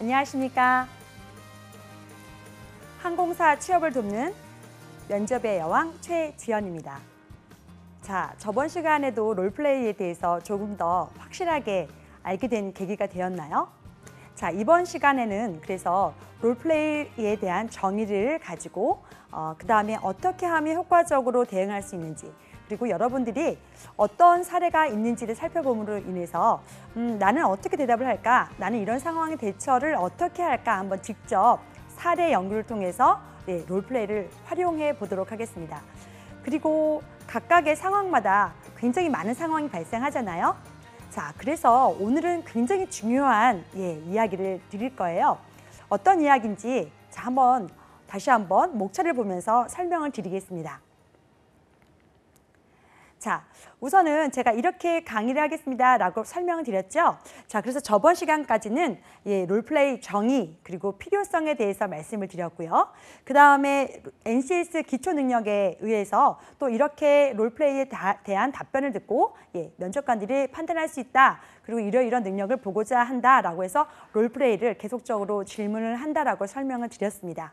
안녕하십니까. 항공사 취업을 돕는 면접의 여왕 최지연입니다. 자, 저번 시간에도 롤플레이에 대해서 조금 더 확실하게 알게 된 계기가 되었나요? 자, 이번 시간에는 그래서 롤플레이에 대한 정의를 가지고 그 다음에 어떻게 하면 효과적으로 대응할 수 있는지, 그리고 여러분들이 어떤 사례가 있는지를 살펴봄으로 인해서 나는 어떻게 대답을 할까? 나는 이런 상황의 대처를 어떻게 할까? 한번 직접 사례 연구를 통해서 롤플레이를 활용해 보도록 하겠습니다. 그리고 각각의 상황마다 굉장히 많은 상황이 발생하잖아요. 자, 그래서 오늘은 굉장히 중요한 이야기를 드릴 거예요. 어떤 이야기인지 다시 한번 목차를 보면서 설명을 드리겠습니다. 자, 우선은 제가 이렇게 강의를 하겠습니다 라고 설명을 드렸죠. 자, 그래서 저번 시간까지는 롤플레이 정의 그리고 필요성에 대해서 말씀을 드렸고요. 그 다음에 NCS 기초 능력에 의해서 또 이렇게 롤플레이에 대한 답변을 듣고 면접관들이 판단할 수 있다. 그리고 이런 능력을 보고자 한다라고 해서 롤플레이를 계속적으로 질문을 한다라고 설명을 드렸습니다.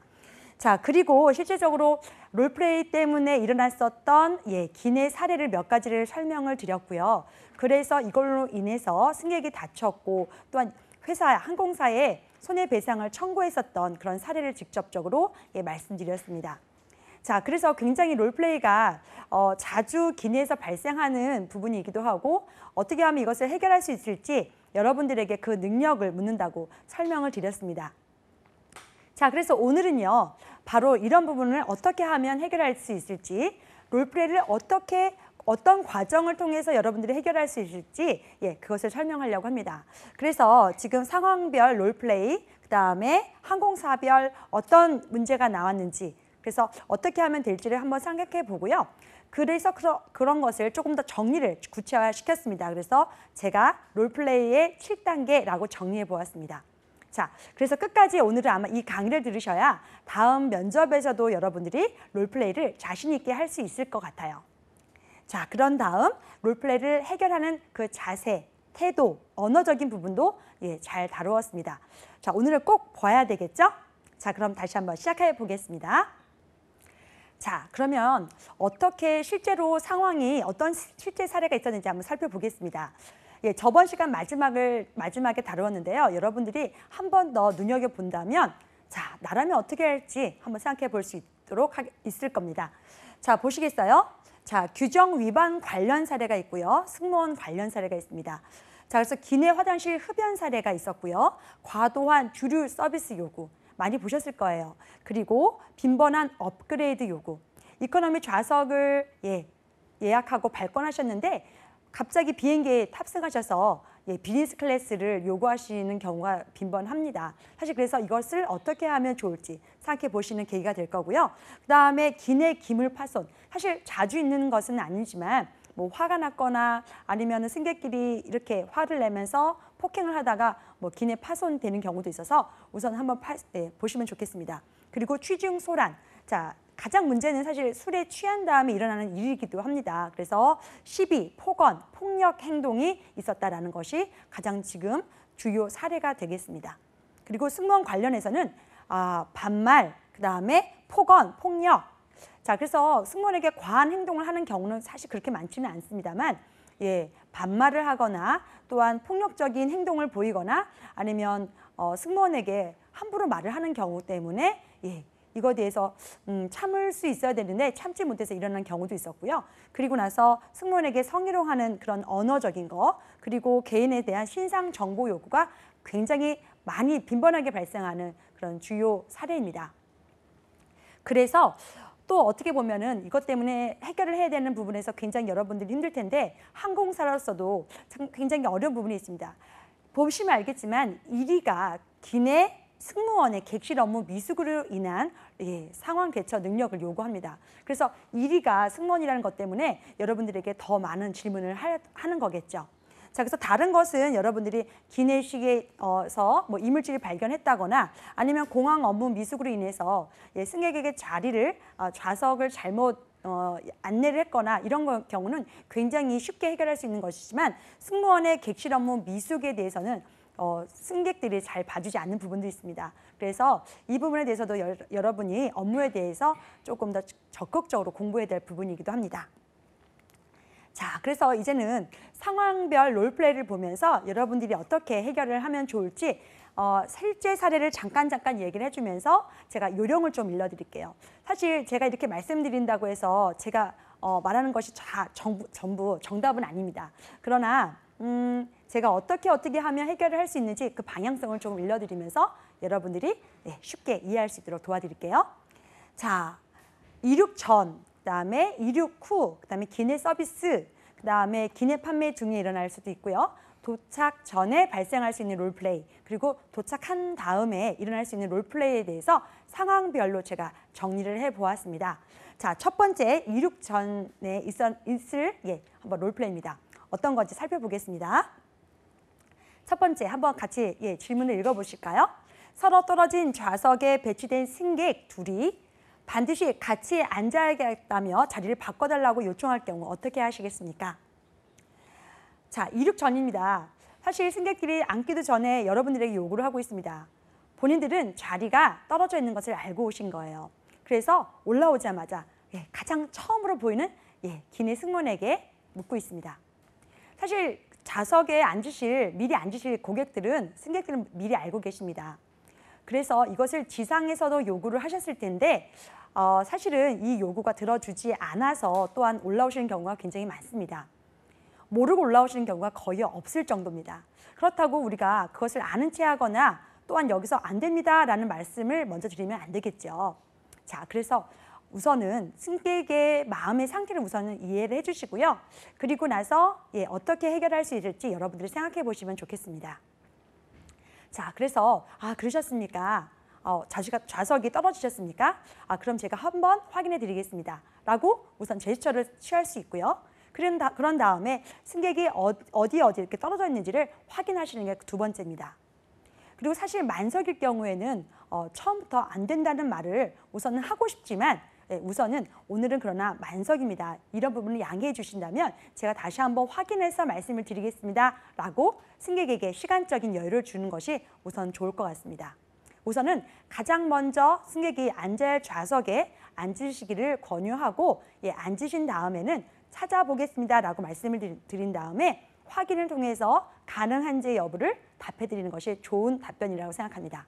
자, 그리고 실제적으로 롤플레이 때문에 일어났었던 기내 사례를 몇 가지를 설명을 드렸고요. 그래서 이걸로 인해서 승객이 다쳤고 또한 항공사에 손해배상을 청구했었던 그런 사례를 직접적으로 말씀드렸습니다. 자, 그래서 굉장히 롤플레이가 자주 기내에서 발생하는 부분이기도 하고 어떻게 하면 이것을 해결할 수 있을지 여러분들에게 그 능력을 묻는다고 설명을 드렸습니다. 자, 그래서 오늘은요, 바로 이런 부분을 어떻게 하면 해결할 수 있을지, 롤플레이를 어떤 과정을 통해서 여러분들이 해결할 수 있을지 그것을 설명하려고 합니다. 그래서 지금 상황별 롤플레이, 그 다음에 항공사별 어떤 문제가 나왔는지, 그래서 어떻게 하면 될지를 한번 생각해 보고요. 그래서 그런 것을 조금 더 정리를 구체화시켰습니다. 그래서 제가 롤플레이의 7단계라고 정리해 보았습니다. 자, 그래서 끝까지 오늘은 아마 이 강의를 들으셔야 다음 면접에서도 여러분들이 롤플레이를 자신 있게 할 수 있을 것 같아요. 자, 그런 다음 롤플레이를 해결하는 그 자세, 태도, 언어적인 부분도 잘 다루었습니다. 자, 오늘은 꼭 봐야 되겠죠? 자, 그럼 다시 한번 시작해 보겠습니다. 자, 그러면 어떻게 실제로 상황이 어떤 실제 사례가 있었는지 한번 살펴보겠습니다. 저번 시간 마지막에 다루었는데요. 여러분들이 한 번 더 눈여겨본다면 자, 나라면 어떻게 할지 한번 생각해 볼 수 있도록 있을 겁니다. 자, 보시겠어요? 자, 규정 위반 관련 사례가 있고요. 승무원 관련 사례가 있습니다. 자, 그래서 기내 화장실 흡연 사례가 있었고요. 과도한 주류 서비스 요구 많이 보셨을 거예요. 그리고 빈번한 업그레이드 요구. 이코노미 좌석을 예약하고 발권하셨는데 갑자기 비행기에 탑승하셔서 비즈니스 클래스를 요구하시는 경우가 빈번합니다. 사실 그래서 이것을 어떻게 하면 좋을지 생각해 보시는 계기가 될 거고요. 그 다음에 기내 기물 파손. 사실 자주 있는 것은 아니지만 뭐 화가 났거나 아니면 승객끼리 이렇게 화를 내면서 폭행을 하다가 뭐 기내 파손되는 경우도 있어서 우선 한번 보시면 좋겠습니다. 그리고 취중 소란. 자, 가장 문제는 사실 술에 취한 다음에 일어나는 일이기도 합니다. 그래서 시비, 폭언, 폭력 행동이 있었다라는 것이 가장 지금 주요 사례가 되겠습니다. 그리고 승무원 관련해서는 반말, 그 다음에 폭언, 폭력. 자, 그래서 승무원에게 과한 행동을 하는 경우는 사실 그렇게 많지는 않습니다만 반말을 하거나 또한 폭력적인 행동을 보이거나 아니면 승무원에게 함부로 말을 하는 경우 때문에 이거에 대해서 참을 수 있어야 되는데 참지 못해서 일어난 경우도 있었고요. 그리고 나서 승무원에게 성희롱하는 그런 언어적인 거, 그리고 개인에 대한 신상 정보 요구가 굉장히 많이 빈번하게 발생하는 그런 주요 사례입니다. 그래서 또 어떻게 보면은 이것 때문에 해결을 해야 되는 부분에서 굉장히 여러분들이 힘들 텐데 항공사로서도 굉장히 어려운 부분이 있습니다. 보시면 알겠지만 1위가 기내 승무원의 객실 업무 미숙으로 인한 상황 대처 능력을 요구합니다. 그래서 1위가 승무원이라는 것 때문에 여러분들에게 더 많은 질문을 하는 거겠죠. 자, 그래서 다른 것은 여러분들이 기내식에서 뭐 이물질을 발견했다거나 아니면 공항 업무 미숙으로 인해서 승객에게 좌석을 잘못 안내를 했거나 이런 경우는 굉장히 쉽게 해결할 수 있는 것이지만 승무원의 객실 업무 미숙에 대해서는 승객들이 잘 봐주지 않는 부분도 있습니다. 그래서 이 부분에 대해서도 여러분이 업무에 대해서 조금 더 적극적으로 공부해야 될 부분이기도 합니다. 자, 그래서 이제는 상황별 롤플레이를 보면서 여러분들이 어떻게 해결을 하면 좋을지 실제 사례를 잠깐 얘기를 해주면서 제가 요령을 좀 일러드릴게요. 사실 제가 이렇게 말씀드린다고 해서 제가 말하는 것이 전부 정답은 아닙니다. 그러나 제가 어떻게 하면 해결을 할 수 있는지 그 방향성을 조금 일러드리면서 여러분들이 쉽게 이해할 수 있도록 도와드릴게요. 자, 이륙 전, 그다음에 이륙 후, 그다음에 기내 서비스, 그다음에 기내 판매 중에 일어날 수도 있고요. 도착 전에 발생할 수 있는 롤플레이, 그리고 도착한 다음에 일어날 수 있는 롤플레이에 대해서 상황별로 제가 정리를 해보았습니다. 자, 첫 번째 이륙 전에 있을 한번 롤플레이입니다. 어떤 건지 살펴보겠습니다. 첫 번째 한번 같이 질문을 읽어보실까요? 서로 떨어진 좌석에 배치된 승객 둘이 반드시 같이 앉아야겠다며 자리를 바꿔달라고 요청할 경우 어떻게 하시겠습니까? 자, 이륙 전입니다. 사실 승객들이 앉기도 전에 여러분들에게 요구를 하고 있습니다. 본인들은 자리가 떨어져 있는 것을 알고 오신 거예요. 그래서 올라오자마자 가장 처음으로 보이는 기내 승무원에게 묻고 있습니다. 사실 좌석에 미리 앉으실 고객들은, 승객들은 미리 알고 계십니다. 그래서 이것을 지상에서도 요구를 하셨을 텐데 사실은 이 요구가 들어주지 않아서 또한 올라오시는 경우가 굉장히 많습니다. 모르고 올라오시는 경우가 거의 없을 정도입니다. 그렇다고 우리가 그것을 아는 채 하거나 또한 여기서 안 됩니다 라는 말씀을 먼저 드리면 안 되겠죠. 자, 그래서 우선은 승객의 마음의 상태를 우선은 이해를 해주시고요. 그리고 나서 어떻게 해결할 수 있을지 여러분들이 생각해 보시면 좋겠습니다. 자, 그래서 그러셨습니까? 좌석이 떨어지셨습니까? 그럼 제가 한번 확인해 드리겠습니다 라고 우선 제스처를 취할 수 있고요. 그런 다음에 승객이 어디 이렇게 떨어져 있는지를 확인하시는 게 두 번째입니다. 그리고 사실 만석일 경우에는 처음부터 안 된다는 말을 우선은 하고 싶지만 우선은 오늘은 그러나 만석입니다. 이런 부분을 양해해 주신다면 제가 다시 한번 확인해서 말씀을 드리겠습니다 라고 승객에게 시간적인 여유를 주는 것이 우선 좋을 것 같습니다. 우선은 가장 먼저 승객이 앉아야 할 좌석에 앉으시기를 권유하고 앉으신 다음에는 찾아보겠습니다 라고 말씀을 드린 다음에 확인을 통해서 가능한지 여부를 답해드리는 것이 좋은 답변이라고 생각합니다.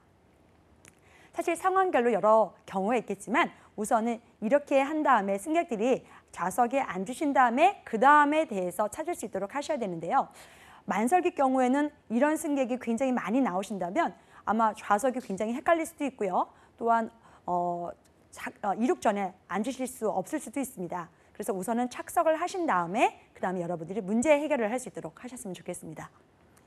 사실 상황별로 여러 경우가 있겠지만 우선은 이렇게 한 다음에 승객들이 좌석에 앉으신 다음에 그 다음에 대해서 찾을 수 있도록 하셔야 되는데요. 만석일 경우에는 이런 승객이 굉장히 많이 나오신다면 아마 좌석이 굉장히 헷갈릴 수도 있고요. 또한 이륙 전에 앉으실 수 없을 수도 있습니다. 그래서 우선은 착석을 하신 다음에 그 다음에 여러분들이 문제 해결을 할 수 있도록 하셨으면 좋겠습니다.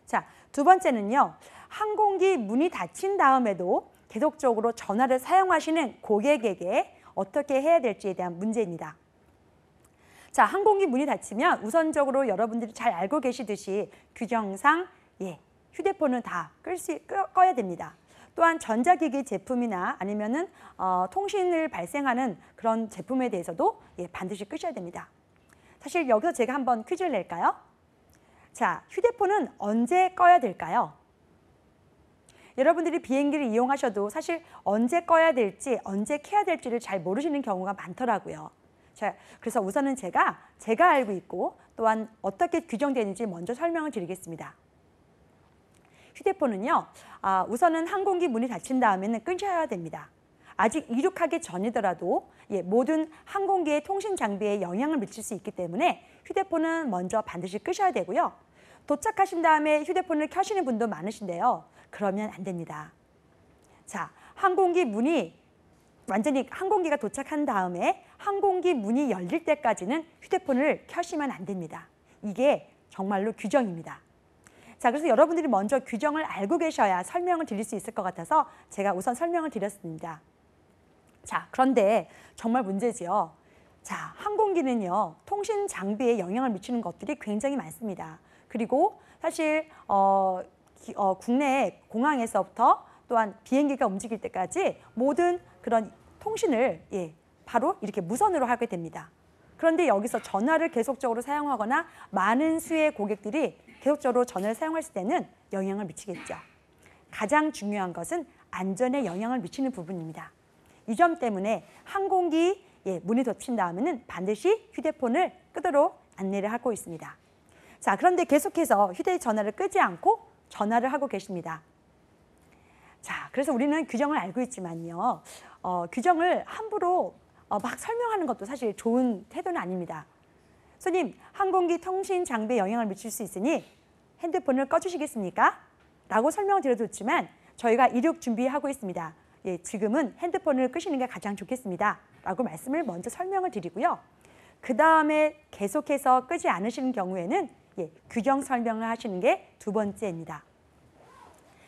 자, 두 번째는요. 항공기 문이 닫힌 다음에도 계속적으로 전화를 사용하시는 고객에게 어떻게 해야 될지에 대한 문제입니다. 자, 항공기 문이 닫히면 우선적으로 여러분들이 잘 알고 계시듯이 규정상 휴대폰은 다 꺼야 됩니다. 또한 전자기기 제품이나 아니면은 통신을 발생하는 그런 제품에 대해서도 반드시 끄셔야 됩니다. 사실 여기서 제가 한번 퀴즈를 낼까요? 자, 휴대폰은 언제 꺼야 될까요? 여러분들이 비행기를 이용하셔도 사실 언제 꺼야 될지, 언제 켜야 될지를 잘 모르시는 경우가 많더라고요. 자, 그래서 우선은 제가 알고 있고 또한 어떻게 규정되는지 먼저 설명을 드리겠습니다. 휴대폰은요, 우선은 항공기 문이 닫힌 다음에는 끄셔야 됩니다. 아직 이륙하기 전이더라도 모든 항공기의 통신 장비에 영향을 미칠 수 있기 때문에 휴대폰은 먼저 반드시 끄셔야 되고요. 도착하신 다음에 휴대폰을 켜시는 분도 많으신데요. 그러면 안 됩니다. 자, 항공기가 도착한 다음에 항공기 문이 열릴 때까지는 휴대폰을 켜시면 안 됩니다. 이게 정말로 규정입니다. 자, 그래서 여러분들이 먼저 규정을 알고 계셔야 설명을 드릴 수 있을 것 같아서 제가 우선 설명을 드렸습니다. 자, 그런데 정말 문제지요. 자, 항공기는요, 통신 장비에 영향을 미치는 것들이 굉장히 많습니다. 그리고 사실 국내 공항에서부터 또한 비행기가 움직일 때까지 모든 그런 통신을 바로 이렇게 무선으로 하게 됩니다. 그런데 여기서 전화를 계속적으로 사용하거나 많은 수의 고객들이 계속적으로 전화를 사용했을 때는 영향을 미치겠죠. 가장 중요한 것은 안전에 영향을 미치는 부분입니다. 이 점 때문에 항공기 문이 닫힌 다음에는 반드시 휴대폰을 끄도록 안내를 하고 있습니다. 자, 그런데 계속해서 휴대전화를 끄지 않고 전화를 하고 계십니다. 자, 그래서 우리는 규정을 알고 있지만요. 규정을 함부로 막 설명하는 것도 사실 좋은 태도는 아닙니다. 손님, 항공기 통신 장비에 영향을 미칠 수 있으니 핸드폰을 꺼주시겠습니까? 라고 설명을 드려도 좋지만 저희가 이륙 준비하고 있습니다. 지금은 핸드폰을 끄시는 게 가장 좋겠습니다. 라고 말씀을 먼저 설명을 드리고요. 그 다음에 계속해서 끄지 않으시는 경우에는 규정 설명을 하시는 게 두 번째입니다.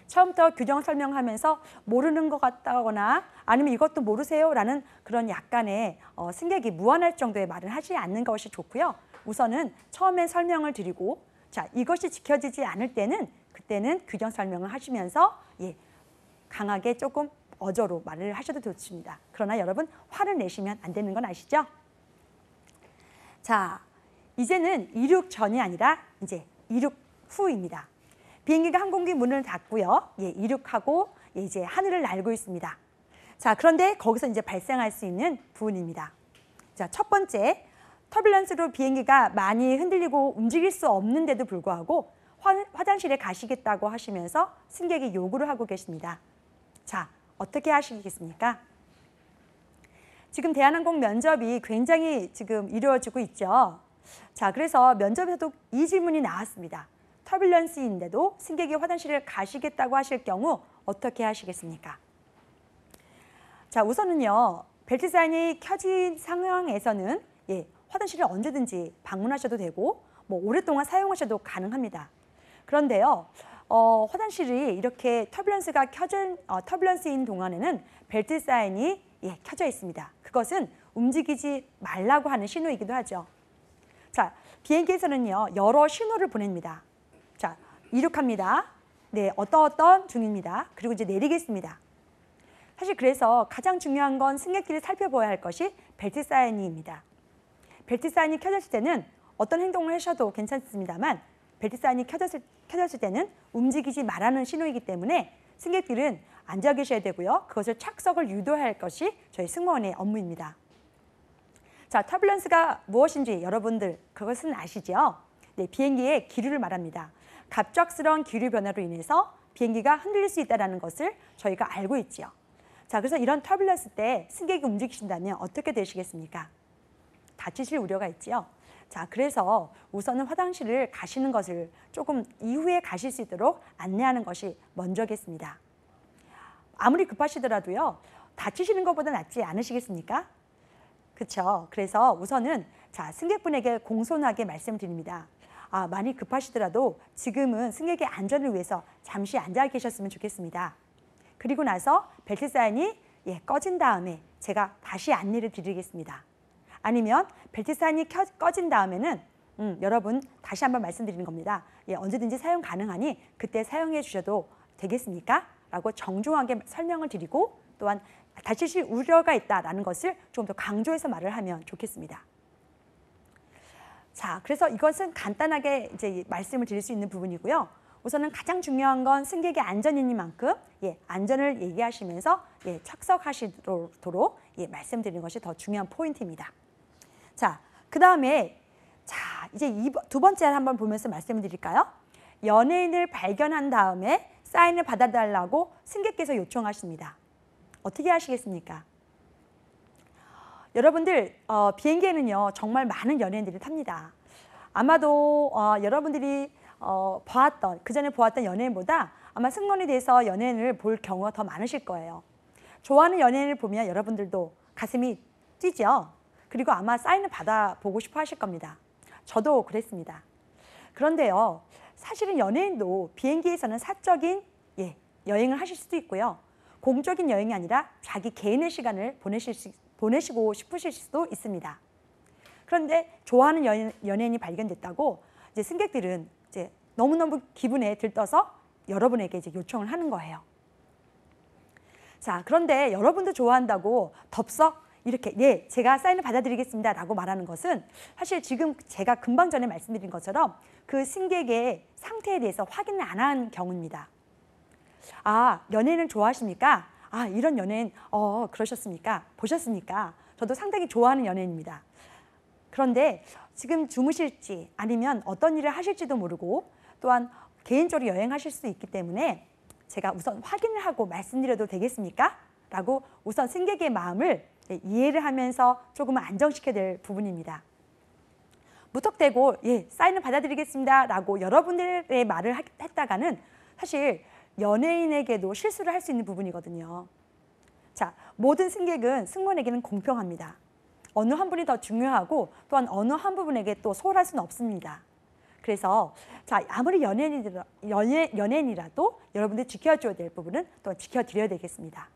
처음부터 규정 설명하면서 모르는 것 같다거나 아니면 이것도 모르세요? 라는 그런 약간의 승객이 무안할 정도의 말을 하지 않는 것이 좋고요. 우선은 처음에 설명을 드리고 자, 이것이 지켜지지 않을 때는 그때는 규정 설명을 하시면서 강하게 조금 어조로 말을 하셔도 좋습니다. 그러나 여러분 화를 내시면 안 되는 건 아시죠? 자, 이제는 이륙 전이 아니라 이제 이륙 후입니다. 비행기가 항공기 문을 닫고요. 이륙하고 이제 하늘을 날고 있습니다. 자, 그런데 거기서 이제 발생할 수 있는 부분입니다. 자, 첫 번째, 터뷸런스로 비행기가 많이 흔들리고 움직일 수 없는데도 불구하고 화장실에 가시겠다고 하시면서 승객이 요구를 하고 계십니다. 자, 어떻게 하시겠습니까? 지금 대한항공 면접이 굉장히 지금 이루어지고 있죠. 자, 그래서 면접에서도 이 질문이 나왔습니다. 터뷸런스인데도 승객이 화장실을 가시겠다고 하실 경우 어떻게 하시겠습니까? 자, 우선은요. 벨트 사인이 켜진 상황에서는 화장실을 언제든지 방문하셔도 되고 뭐 오랫동안 사용하셔도 가능합니다. 그런데요. 화장실이 이렇게 터뷸런스인 동안에는 벨트 사인이 켜져 있습니다. 그것은 움직이지 말라고 하는 신호이기도 하죠. 자, 비행기에서는요. 여러 신호를 보냅니다. 자, 이륙합니다. 네, 어떤 중입니다. 그리고 이제 내리겠습니다. 사실 그래서 가장 중요한 건 승객들이 살펴봐야 할 것이 벨트 사인입니다. 벨트 사인이 켜졌을 때는 어떤 행동을 하셔도 괜찮습니다만 벨트 사인이 켜졌을 때는 움직이지 말라는 신호이기 때문에 승객들은 앉아 계셔야 되고요. 그것을 착석을 유도할 것이 저희 승무원의 업무입니다. 자, 터뷸런스가 무엇인지 여러분들 그것은 아시죠? 네, 비행기의 기류를 말합니다. 갑작스러운 기류 변화로 인해서 비행기가 흔들릴 수 있다는 것을 저희가 알고 있지요. 자, 그래서 이런 터뷸런스 때 승객이 움직이신다면 어떻게 되시겠습니까? 다치실 우려가 있지요. 자, 그래서 우선은 화장실을 가시는 것을 조금 이후에 가실 수 있도록 안내하는 것이 먼저겠습니다. 아무리 급하시더라도요. 다치시는 것보다 낫지 않으시겠습니까? 그렇죠. 그래서 우선은 자, 승객분에게 공손하게 말씀드립니다. 많이 급하시더라도 지금은 승객의 안전을 위해서 잠시 앉아 계셨으면 좋겠습니다. 그리고 나서 벨트 사인이 꺼진 다음에 제가 다시 안내를 드리겠습니다. 아니면 벨트 사인이 꺼진 다음에는 여러분 다시 한번 말씀드리는 겁니다. 언제든지 사용 가능하니 그때 사용해 주셔도 되겠습니까? 라고 정중하게 설명을 드리고 또한 다치실 우려가 있다는 것을 좀 더 강조해서 말을 하면 좋겠습니다. 자, 그래서 이것은 간단하게 이제 말씀을 드릴 수 있는 부분이고요. 우선은 가장 중요한 건 승객의 안전이니만큼 안전을 얘기하시면서 착석하시도록 말씀드리는 것이 더 중요한 포인트입니다. 자, 그 다음에 이제 두 번째 한번 보면서 말씀을 드릴까요? 연예인을 발견한 다음에 사인을 받아달라고 승객께서 요청하십니다. 어떻게 하시겠습니까? 여러분들 비행기에는요 정말 많은 연예인들이 탑니다. 아마도 여러분들이 그전에 보았던 연예인보다 아마 승무원에 대해서 연예인을 볼 경우가 더 많으실 거예요. 좋아하는 연예인을 보면 여러분들도 가슴이 뛰죠. 그리고 아마 사인을 받아보고 싶어 하실 겁니다. 저도 그랬습니다. 그런데요. 사실은 연예인도 비행기에서는 사적인 여행을 하실 수도 있고요. 공적인 여행이 아니라 자기 개인의 시간을 보내시고 싶으실 수도 있습니다. 그런데 좋아하는 연예인이 발견됐다고 이제 승객들은 이제 너무너무 기분에 들떠서 여러분에게 이제 요청을 하는 거예요. 자, 그런데 여러분도 좋아한다고 덥석 이렇게 예, 제가 사인을 받아드리겠습니다 라고 말하는 것은 사실 지금 제가 금방 전에 말씀드린 것처럼 그 승객의 상태에 대해서 확인을 안 한 경우입니다. 아, 연예인을 좋아하십니까? 아, 이런 연예인 그러셨습니까? 보셨습니까? 저도 상당히 좋아하는 연예인입니다. 그런데 지금 주무실지 아니면 어떤 일을 하실지도 모르고 또한 개인적으로 여행하실 수 있기 때문에 제가 우선 확인을 하고 말씀드려도 되겠습니까? 라고 우선 승객의 마음을 이해를 하면서 조금 안정시켜야 될 부분입니다. 무턱대고 예, 사인을 받아드리겠습니다 라고 여러분들의 말을 했다가는 사실 연예인에게도 실수를 할 수 있는 부분이거든요. 자, 모든 승객은 승무원에게는 공평합니다. 어느 한 분이 더 중요하고 또한 어느 한 부분에게 또 소홀할 수는 없습니다. 그래서 자, 아무리 연예인이라도 여러분들이 지켜줘야 될 부분은 또 지켜드려야 되겠습니다.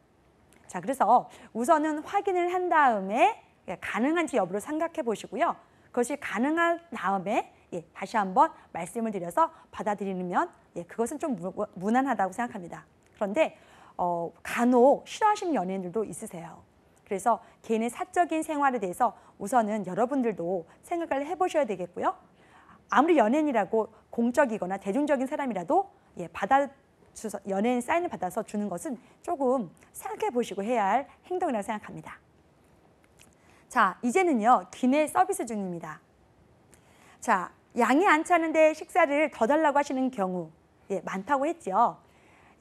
자, 그래서 우선은 확인을 한 다음에 가능한지 여부를 생각해 보시고요. 그것이 가능한 다음에 예, 다시 한번 말씀을 드려서 받아들이면 예, 그것은 좀 무난하다고 생각합니다. 그런데 간혹 싫어하시는 연예인들도 있으세요. 그래서 개인의 사적인 생활에 대해서 우선은 여러분들도 생각을 해보셔야 되겠고요. 아무리 연예인이라고 공적이거나 대중적인 사람이라도 예, 연예인 사인을 받아서 주는 것은 조금 생각해 보시고 해야 할 행동이라고 생각합니다. 자, 이제는요, 기내 서비스 중입니다. 자, 양이 안 차는데 식사를 더 달라고 하시는 경우 예, 많다고 했죠.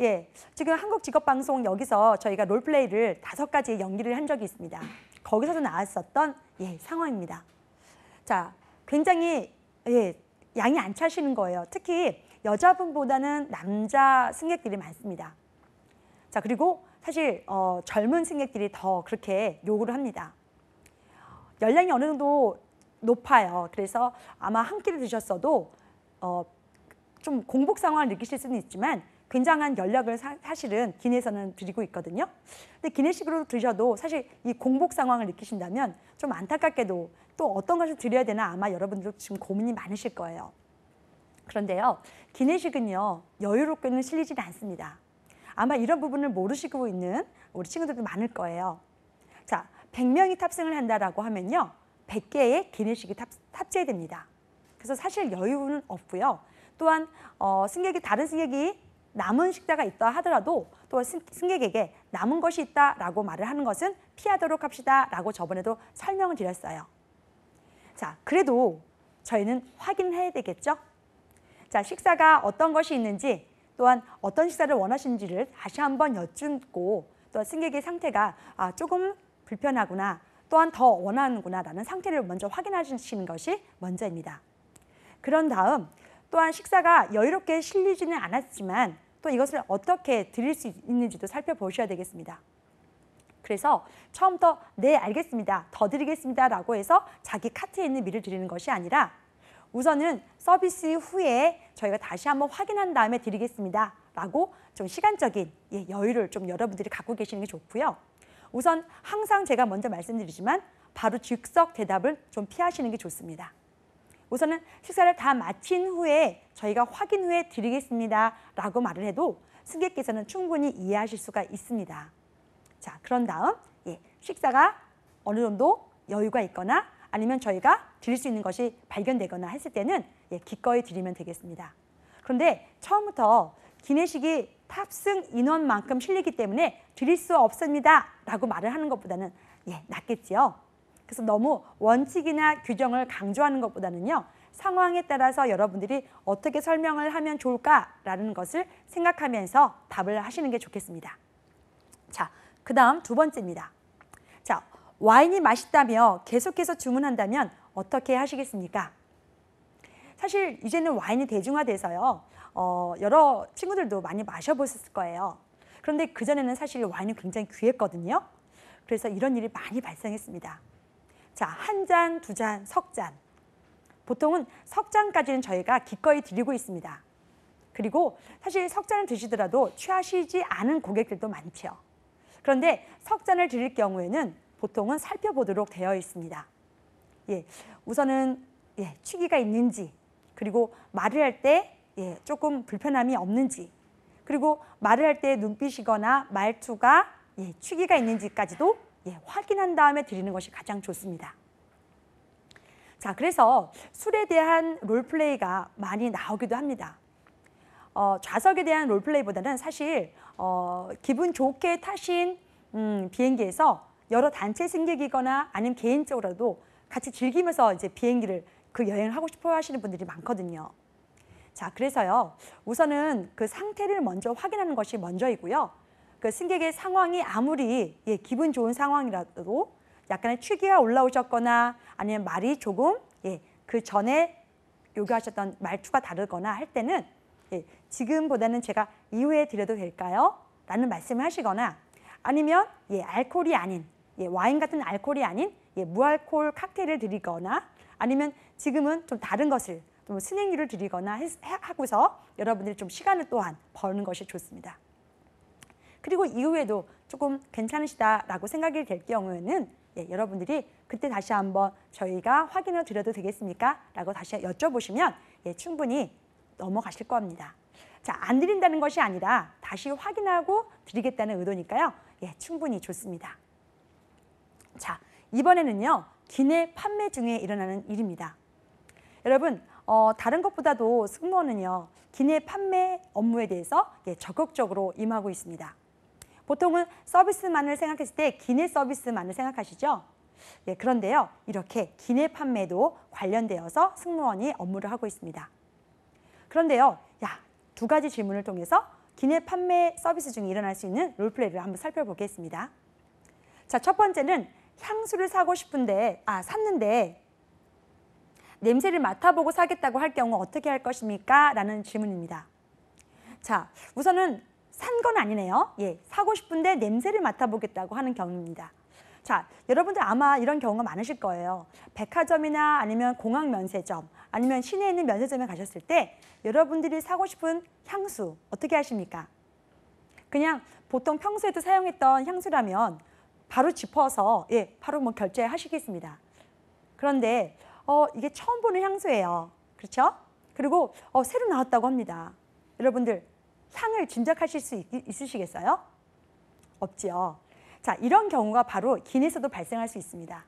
예, 지금 한국직업방송 여기서 저희가 롤플레이를 5가지의 연기를 한 적이 있습니다. 거기서도 나왔었던 예, 상황입니다. 자, 굉장히 예, 양이 안 차시는 거예요. 특히 여자분보다는 남자 승객들이 많습니다. 자, 그리고 사실 젊은 승객들이 더 그렇게 요구를 합니다. 연령이 어느 정도 높아요. 그래서 아마 한 끼를 드셨어도 좀 공복 상황을 느끼실 수는 있지만 굉장한 연락을 사실은 기내에서는 드리고 있거든요. 근데 기내식으로 드셔도 사실 이 공복 상황을 느끼신다면 좀 안타깝게도 또 어떤 것을 드려야 되나 아마 여러분들 지금 고민이 많으실 거예요. 그런데요, 기내식은요, 여유롭게는 실리지는 않습니다. 아마 이런 부분을 모르시고 있는 우리 친구들도 많을 거예요. 자, 100명이 탑승을 한다라고 하면요, 100개의 기내식이 탑재됩니다. 그래서 사실 여유는 없고요. 또한 다른 승객이 남은 식사가 있다 하더라도 또 승객에게 남은 것이 있다라고 말을 하는 것은 피하도록 합시다라고 저번에도 설명을 드렸어요. 자, 그래도 저희는 확인해야 되겠죠? 자, 식사가 어떤 것이 있는지 또한 어떤 식사를 원하시는지를 다시 한번 여쭙고 또 승객의 상태가 조금 불편하구나 또한 더 원하는구나 라는 상태를 먼저 확인하시는 것이 먼저입니다. 그런 다음 또한 식사가 여유롭게 실리지는 않았지만 또 이것을 어떻게 드릴 수 있는지도 살펴보셔야 되겠습니다. 그래서 처음부터 네, 알겠습니다, 더 드리겠습니다 라고 해서 자기 카트에 있는 미를 드리는 것이 아니라 우선은 서비스 후에 저희가 다시 한번 확인한 다음에 드리겠습니다 라고 좀 시간적인 여유를 좀 여러분들이 갖고 계시는 게 좋고요. 우선 항상 제가 먼저 말씀드리지만 바로 즉석 대답을 좀 피하시는 게 좋습니다. 우선은 식사를 다 마친 후에 저희가 확인 후에 드리겠습니다 라고 말을 해도 승객께서는 충분히 이해하실 수가 있습니다. 자, 그런 다음 식사가 어느 정도 여유가 있거나 아니면 저희가 드릴 수 있는 것이 발견되거나 했을 때는 기꺼이 드리면 되겠습니다. 그런데 처음부터 기내식이 탑승 인원만큼 실리기 때문에 드릴 수 없습니다 라고 말을 하는 것보다는 낫겠지요. 그래서 너무 원칙이나 규정을 강조하는 것보다는요, 상황에 따라서 여러분들이 어떻게 설명을 하면 좋을까라는 것을 생각하면서 답을 하시는 게 좋겠습니다. 자, 그 다음 2번째입니다. 자, 와인이 맛있다며 계속해서 주문한다면 어떻게 하시겠습니까? 사실 이제는 와인이 대중화돼서요, 여러 친구들도 많이 마셔보셨을 거예요. 그런데 그전에는 사실 와인이 굉장히 귀했거든요. 그래서 이런 일이 많이 발생했습니다. 자, 한 잔, 2잔, 석 잔. 보통은 석 잔까지는 저희가 기꺼이 드리고 있습니다. 그리고 사실 석 잔을 드시더라도 취하시지 않은 고객들도 많죠. 그런데 석 잔을 드릴 경우에는 보통은 살펴보도록 되어 있습니다. 우선은 취기가 있는지, 그리고 말을 할 때 조금 불편함이 없는지, 그리고 말을 할 때 눈빛이거나 말투가 취기가 있는지까지도 확인한 다음에 드리는 것이 가장 좋습니다. 자, 그래서 술에 대한 롤플레이가 많이 나오기도 합니다. 좌석에 대한 롤플레이보다는 사실 기분 좋게 타신 비행기에서 여러 단체 승객이거나 아니면 개인적으로도 같이 즐기면서 이제 비행기를 그 여행을 하고 싶어 하시는 분들이 많거든요. 자, 그래서요, 우선은 그 상태를 먼저 확인하는 것이 먼저이고요. 그 승객의 상황이 아무리 기분 좋은 상황이라도 약간의 취기가 올라오셨거나 아니면 말이 조금 그 전에 요구하셨던 말투가 다르거나 할 때는 지금보다는 제가 이후에 드려도 될까요? 라는 말씀을 하시거나 아니면 알코올이 아닌 와인 같은 알코올이 아닌 무알코올 칵테일을 드리거나 아니면 지금은 좀 다른 것을 좀 스낵류를 드리거나 하고서 여러분들이 좀 시간을 또한 버는 것이 좋습니다. 그리고 이후에도 조금 괜찮으시다라고 생각이 될 경우에는 여러분들이 그때 다시 한번 저희가 확인을 드려도 되겠습니까? 라고 다시 여쭤보시면 충분히 넘어가실 겁니다. 자, 안 드린다는 것이 아니라 다시 확인하고 드리겠다는 의도니까요. 충분히 좋습니다. 자, 이번에는요. 기내 판매 중에 일어나는 일입니다. 여러분, 다른 것보다도 승무원은요. 기내 판매 업무에 대해서 적극적으로 임하고 있습니다. 보통은 서비스만을 생각했을 때 기내 서비스만을 생각하시죠? 그런데요. 이렇게 기내 판매도 관련되어서 승무원이 업무를 하고 있습니다. 그런데요. 두 가지 질문을 통해서 기내 판매 서비스 중에 일어날 수 있는 롤플레이를 한번 살펴보겠습니다. 자, 첫 번째는 향수를 사고 싶은데 샀는데 냄새를 맡아보고 사겠다고 할 경우 어떻게 할 것입니까? 라는 질문입니다. 자, 우선은 산 건 아니네요. 사고 싶은데 냄새를 맡아보겠다고 하는 경우입니다. 자, 여러분들 아마 이런 경우가 많으실 거예요. 백화점이나 아니면 공항 면세점, 아니면 시내에 있는 면세점에 가셨을 때 여러분들이 사고 싶은 향수 어떻게 하십니까? 그냥 보통 평소에도 사용했던 향수라면 바로 짚어서 바로 결제하시겠습니다. 그런데 이게 처음 보는 향수예요. 그렇죠? 그리고 새로 나왔다고 합니다. 여러분들 향을 짐작하실 수 있으시겠어요? 없죠. 자, 이런 경우가 바로 기내에서도 발생할 수 있습니다.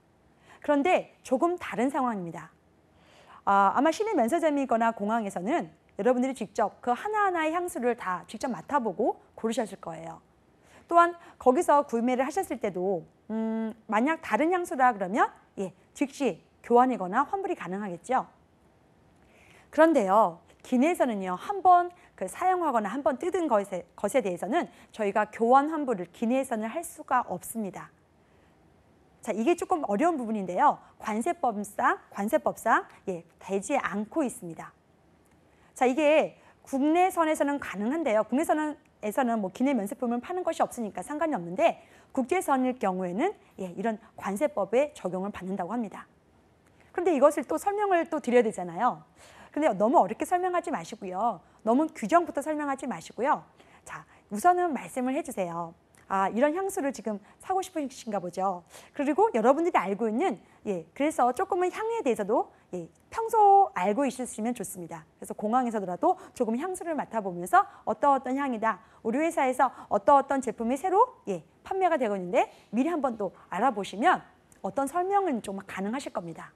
그런데 조금 다른 상황입니다. 아마 시내 면세점이거나 공항에서는 여러분들이 직접 그 하나하나의 향수를 다 직접 맡아보고 고르셨을 거예요. 또한 거기서 구매를 하셨을 때도 만약 다른 향수라 그러면 즉시 교환이거나 환불이 가능하겠죠. 그런데요. 기내에서는요. 한번 사용하거나 한번 뜯은 것에 대해서는 저희가 교환 환불을 기내에서는 할 수가 없습니다. 자, 이게 조금 어려운 부분인데요. 관세법상 되지 않고 있습니다. 자, 이게 국내선에서는 가능한데요. 국내선에서는 기내 면세품을 파는 것이 없으니까 상관이 없는데 국제선일 경우에는 이런 관세법에 적용을 받는다고 합니다. 그런데 이것을 또 설명을 또 드려야 되잖아요. 근데 너무 어렵게 설명하지 마시고요. 너무 규정부터 설명하지 마시고요. 자, 우선은 말씀을 해주세요. 이런 향수를 지금 사고 싶으신가 보죠. 그리고 여러분들이 알고 있는 그래서 조금은 향에 대해서도 평소 알고 있으시면 좋습니다. 그래서 공항에서라도 조금 향수를 맡아보면서 어떤 향이다. 우리 회사에서 어떤 제품이 새로 판매가 되고 있는데 미리 한번 또 알아보시면 어떤 설명은 좀 가능하실 겁니다.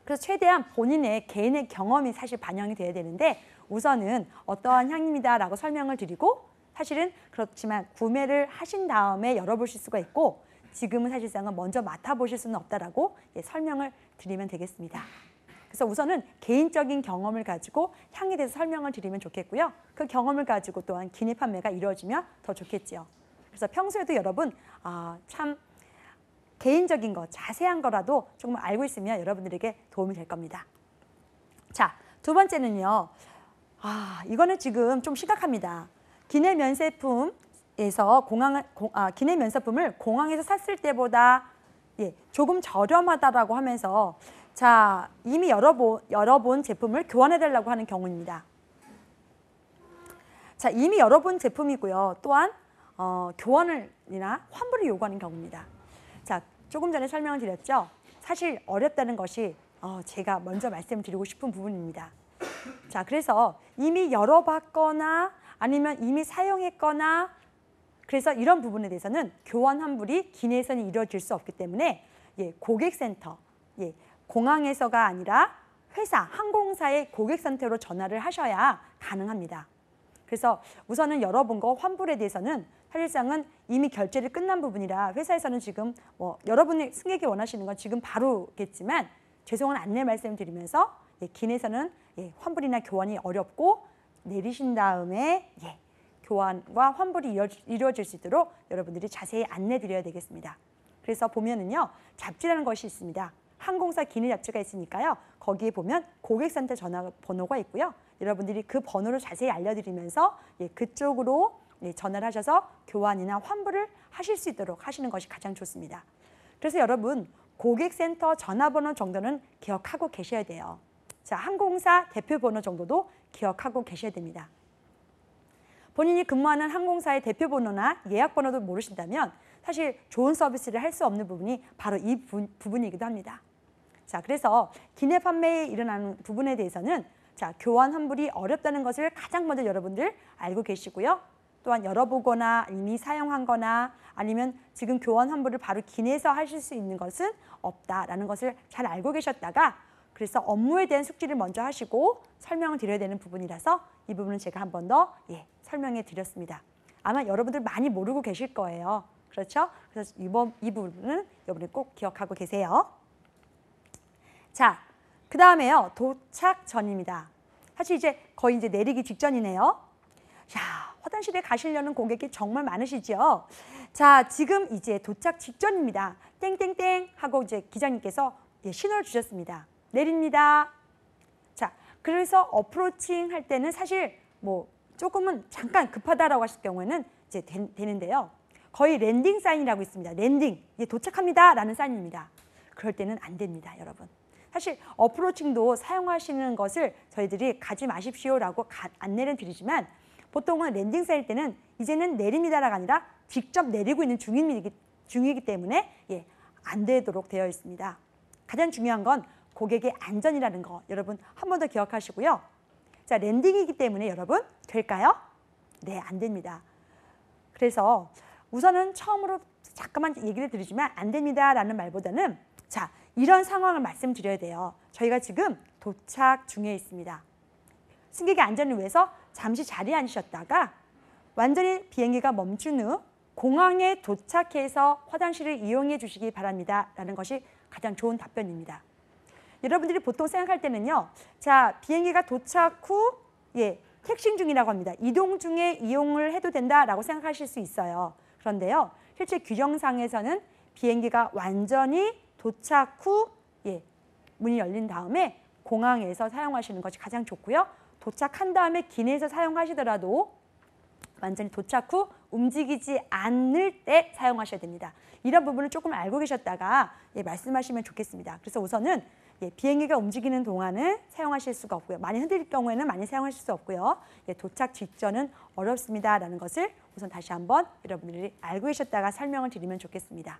그래서 최대한 본인의 개인의 경험이 사실 반영이 돼야 되는데 우선은 어떠한 향입니다라고 설명을 드리고 사실은 그렇지만 구매를 하신 다음에 열어보실 수가 있고 지금은 사실상은 먼저 맡아보실 수는 없다라고 설명을 드리면 되겠습니다. 그래서 우선은 개인적인 경험을 가지고 향에 대해서 설명을 드리면 좋겠고요. 그 경험을 가지고 또한 기내 판매가 이루어지면 더 좋겠죠. 그래서 평소에도 여러분 참 개인적인 거, 자세한 거라도 조금 알고 있으면 여러분들에게 도움이 될 겁니다. 자, 두 번째는요. 이거는 지금 좀 심각합니다. 기내 면세품을 공항에서 샀을 때보다 조금 저렴하다라고 하면서 자, 이미 열어본 제품을 교환해달라고 하는 경우입니다. 자, 이미 열어본 제품이고요. 또한 교환이나 환불을 요구하는 경우입니다. 자, 조금 전에 설명을 드렸죠. 사실 어렵다는 것이 제가 먼저 말씀드리고 싶은 부분입니다. 자, 그래서 이미 열어봤거나 아니면 이미 사용했거나 그래서 이런 부분에 대해서는 교환 환불이 기내에서는 이루어질 수 없기 때문에 고객센터, 공항에서가 아니라 회사, 항공사의 고객센터로 전화를 하셔야 가능합니다. 그래서 우선은 여러분과 환불에 대해서는 사실상은 이미 결제를 끝난 부분이라 회사에서는 지금 여러분이 승객이 원하시는 건 지금 바로겠지만 죄송한 안내 말씀드리면서 기내에서는 환불이나 교환이 어렵고 내리신 다음에 교환과 환불이 이루어질 수 있도록 여러분들이 자세히 안내 드려야 되겠습니다. 그래서 보면은요, 잡지라는 것이 있습니다. 항공사 기내 잡지가 있으니까요. 거기에 보면 고객센터 전화번호가 있고요. 여러분들이 그 번호를 자세히 알려드리면서 그쪽으로 전화를 하셔서 교환이나 환불을 하실 수 있도록 하시는 것이 가장 좋습니다. 그래서 여러분, 고객센터 전화번호 정도는 기억하고 계셔야 돼요. 자, 항공사 대표번호 정도도 기억하고 계셔야 됩니다. 본인이 근무하는 항공사의 대표번호나 예약번호도 모르신다면 사실 좋은 서비스를 할 수 없는 부분이 바로 이 부분이기도 합니다. 자, 그래서 기내 판매에 일어나는 부분에 대해서는 교환 환불이 어렵다는 것을 가장 먼저 여러분들 알고 계시고요. 또한 열어보거나 이미 사용한 거나 아니면 지금 교환 환불을 바로 기내에서 하실 수 있는 것은 없다라는 것을 잘 알고 계셨다가 그래서 업무에 대한 숙지를 먼저 하시고 설명을 드려야 되는 부분이라서 이 부분은 제가 한 번 더 설명해 드렸습니다. 아마 여러분들 많이 모르고 계실 거예요. 그렇죠? 그래서 이 부분은 여러분이 꼭 기억하고 계세요. 자, 그 다음에요. 도착 전입니다. 사실 이제 거의 내리기 직전이네요. 자, 화장실에 가시려는 고객이 정말 많으시죠? 자, 지금 이제 도착 직전입니다. 땡땡땡 하고 이제 기장님께서 신호를 주셨습니다. 내립니다. 자, 그래서 어프로칭 할 때는 사실 조금은 잠깐 급하다라고 하실 경우에는 이제 되는데요. 거의 랜딩 사인이라고 있습니다. 랜딩, 도착합니다 라는 사인입니다. 그럴 때는 안 됩니다, 여러분. 사실 어프로칭도 사용하시는 것을 저희들이 가지 마십시오라고 안내를 드리지만 보통은 랜딩 사인일 때는 이제는 내립니다가 아니라 직접 내리고 있는 중이기 때문에 안 되도록 되어 있습니다. 가장 중요한 건 고객의 안전이라는 거 여러분 한 번 더 기억하시고요. 자, 랜딩이기 때문에 여러분 될까요? 네, 안 됩니다. 그래서 우선은 처음으로 잠깐만 얘기를 드리지만 안 됩니다라는 말보다는 자, 이런 상황을 말씀드려야 돼요. 저희가 지금 도착 중에 있습니다. 승객의 안전을 위해서 잠시 자리에 앉으셨다가 완전히 비행기가 멈춘 후 공항에 도착해서 화장실을 이용해 주시기 바랍니다 라는 것이 가장 좋은 답변입니다. 여러분들이 보통 생각할 때는요. 자, 비행기가 도착 후 택싱 중이라고 합니다. 이동 중에 이용을 해도 된다라고 생각하실 수 있어요. 그런데요. 실제 규정상에서는 비행기가 완전히 도착 후 문이 열린 다음에 공항에서 사용하시는 것이 가장 좋고요. 도착한 다음에 기내에서 사용하시더라도 완전히 도착 후 움직이지 않을 때 사용하셔야 됩니다. 이런 부분을 조금 알고 계셨다가 말씀하시면 좋겠습니다. 그래서 우선은 비행기가 움직이는 동안은 사용하실 수가 없고요. 많이 흔들릴 경우에는 많이 사용하실 수 없고요. 도착 직전은 어렵습니다라는 것을 우선 다시 한번 여러분들이 알고 계셨다가 설명을 드리면 좋겠습니다.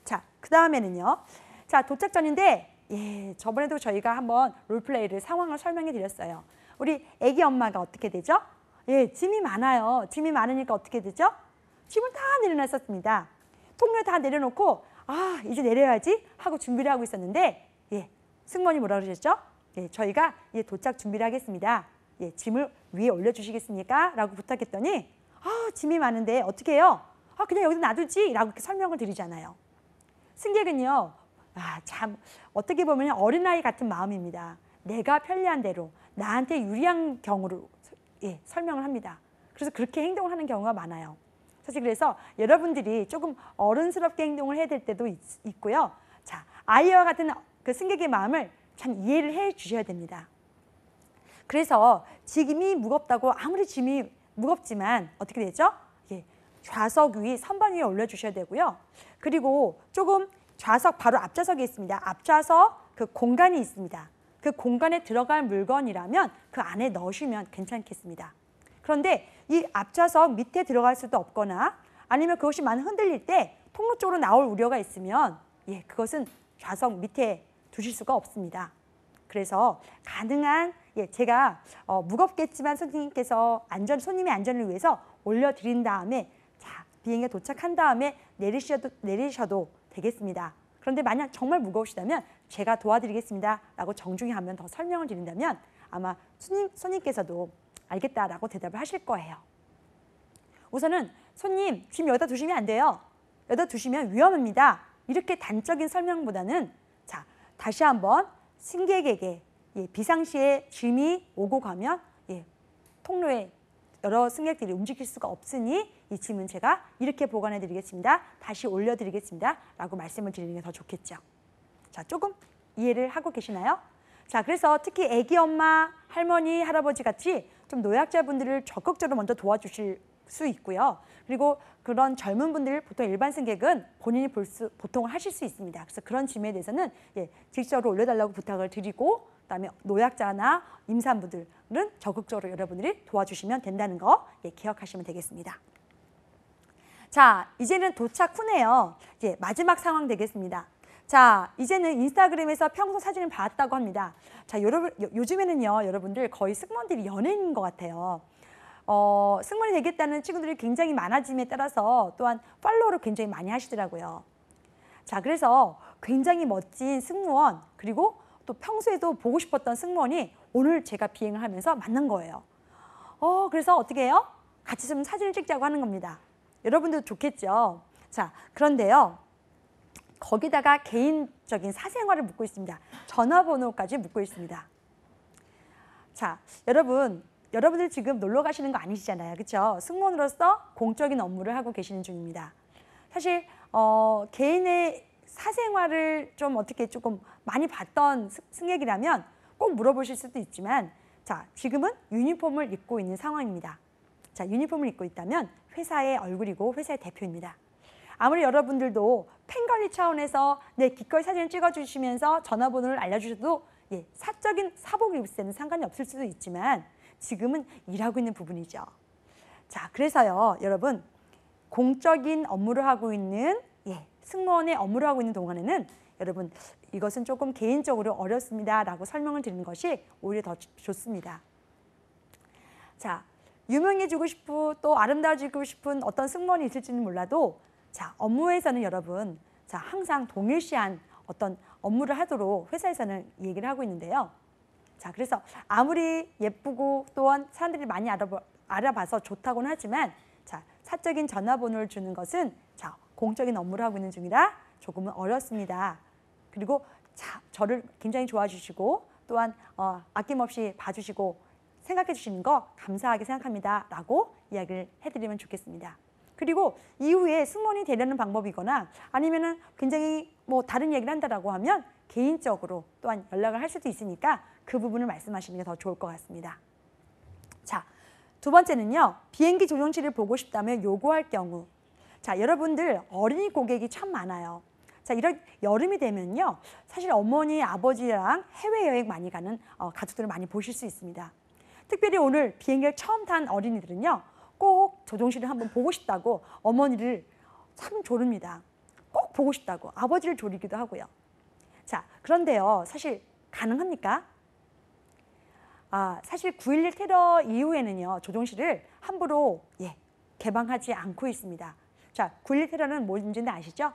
자, 그 다음에는요. 자, 도착 전인데 저번에도 저희가 한번 롤플레이를 상황을 설명해 드렸어요. 우리 아기 엄마가 어떻게 되죠? 짐이 많아요. 짐이 많으니까 어떻게 되죠? 짐을 다 내려놨었습니다. 통로에 다 내려놓고 이제 내려야지 하고 준비를 하고 있었는데 승무원이 뭐라 그러셨죠? 저희가 도착 준비를 하겠습니다. 짐을 위에 올려주시겠습니까? 라고 부탁했더니 짐이 많은데 어떻게 해요? 그냥 여기다 놔두지? 라고 이렇게 설명을 드리잖아요. 승객은요. 참 어떻게 보면 어린아이 같은 마음입니다. 내가 편리한 대로 나한테 유리한 경우로 설명을 합니다. 그래서 그렇게 행동을 하는 경우가 많아요. 사실 그래서 여러분들이 조금 어른스럽게 행동을 해야 될 때도 있고요. 자, 아이와 같은 그 승객의 마음을 참 이해를 해 주셔야 됩니다. 그래서 짐이 무겁다고 아무리 짐이 무겁지만 어떻게 되죠? 좌석 위 선반 위에 올려주셔야 되고요. 그리고 조금 좌석 바로 앞좌석에 있습니다. 앞좌석 그 공간이 있습니다. 그 공간에 들어갈 물건이라면 그 안에 넣으시면 괜찮겠습니다. 그런데 이 앞좌석 밑에 들어갈 수도 없거나 아니면 그것이 많이 흔들릴 때 통로 쪽으로 나올 우려가 있으면 그것은 좌석 밑에 두실 수가 없습니다. 그래서 가능한 제가 무겁겠지만 손님의 안전을 위해서 올려드린 다음에 자, 비행기에 도착한 다음에 내리셔도 되겠습니다. 그런데 만약 정말 무거우시다면 제가 도와드리겠습니다 라고 정중히 한 번 더 설명을 드린다면 아마 손님께서도 알겠다라고 대답을 하실 거예요. 우선은 손님, 짐 여기다 두시면 안 돼요. 여기다 두시면 위험합니다. 이렇게 단적인 설명보다는 자, 다시 한번 승객에게 비상시에 짐이 오고 가면 통로에 여러 승객들이 움직일 수가 없으니 이 짐은 제가 이렇게 보관해 드리겠습니다. 다시 올려 드리겠습니다. 라고 말씀을 드리는 게 더 좋겠죠. 자, 조금 이해를 하고 계시나요? 자, 그래서 특히 아기 엄마, 할머니, 할아버지 같이 좀 노약자분들을 적극적으로 먼저 도와주실 수 있고요. 그리고 그런 젊은 분들, 보통 일반 승객은 본인이 보통 하실 수 있습니다. 그래서 그런 짐에 대해서는 직접으로 올려달라고 부탁을 드리고, 그다음에 노약자나 임산부들은 적극적으로 여러분들이 도와주시면 된다는 거 기억하시면 되겠습니다. 자, 이제는 도착 후네요. 이제 마지막 상황 되겠습니다. 자, 이제는 인스타그램에서 평소 사진을 봤다고 합니다. 자, 요즘에는요, 여러분들 거의 승무원들이 연예인인 것 같아요. 승무원이 되겠다는 친구들이 굉장히 많아짐에 따라서 또한 팔로우를 굉장히 많이 하시더라고요. 자, 그래서 굉장히 멋진 승무원, 그리고 또 평소에도 보고 싶었던 승무원이 오늘 제가 비행을 하면서 만난 거예요. 그래서 어떻게 해요? 같이 좀 사진을 찍자고 하는 겁니다. 여러분들도 좋겠죠? 자, 그런데요, 거기다가 개인적인 사생활을 묻고 있습니다. 전화번호까지 묻고 있습니다. 자, 여러분들 지금 놀러 가시는 거 아니시잖아요. 그렇죠? 승무원으로서 공적인 업무를 하고 계시는 중입니다. 사실 개인의 사생활을 좀 어떻게 조금 많이 봤던 승객이라면 꼭 물어보실 수도 있지만, 자, 지금은 유니폼을 입고 있는 상황입니다. 자, 유니폼을 입고 있다면 회사의 얼굴이고 회사의 대표입니다. 아무리 여러분들도 팬관리 차원에서 기꺼이 사진을 찍어주시면서 전화번호를 알려주셔도 사적인 사복을 입을 때는 상관이 없을 수도 있지만 지금은 일하고 있는 부분이죠. 자, 그래서요, 여러분, 공적인 업무를 하고 있는 승무원의 업무를 하고 있는 동안에는 여러분, 이것은 조금 개인적으로 어렵습니다 라고 설명을 드리는 것이 오히려 더 좋습니다. 자, 유명해지고 싶고 또 아름다워지고 싶은 어떤 승무원이 있을지는 몰라도, 자, 업무에서는 여러분, 자, 항상 동일시한 어떤 업무를 하도록 회사에서는 얘기를 하고 있는데요. 자, 그래서 아무리 예쁘고 또한 사람들이 많이 알아봐서 좋다고는 하지만, 자, 사적인 전화번호를 주는 것은 자, 공적인 업무를 하고 있는 중이라 조금은 어렵습니다. 그리고 자, 저를 굉장히 좋아해 주시고 또한 아낌없이 봐주시고 생각해 주시는 거 감사하게 생각합니다 라고 이야기를 해드리면 좋겠습니다. 그리고 이후에 승무원이 되려는 방법이거나 아니면은 굉장히 다른 얘기를 한다라고 하면 개인적으로 또한 연락을 할 수도 있으니까 그 부분을 말씀하시는 게 더 좋을 것 같습니다. 자, 두 번째는요, 비행기 조종실을 보고 싶다면 요구할 경우. 자, 여러분들 어린이 고객이 참 많아요. 자, 이런 여름이 되면요, 사실 어머니, 아버지랑 해외여행 많이 가는 가족들을 많이 보실 수 있습니다. 특별히 오늘 비행기를 처음 탄 어린이들은요, 꼭 조종실을 한번 보고 싶다고 어머니를 참 조릅니다. 꼭 보고 싶다고 아버지를 조리기도 하고요. 자, 그런데요, 사실 가능합니까? 사실 9.11 테러 이후에는요, 조종실을 함부로 개방하지 않고 있습니다. 자, 9.11 테러는 뭔지는 아시죠?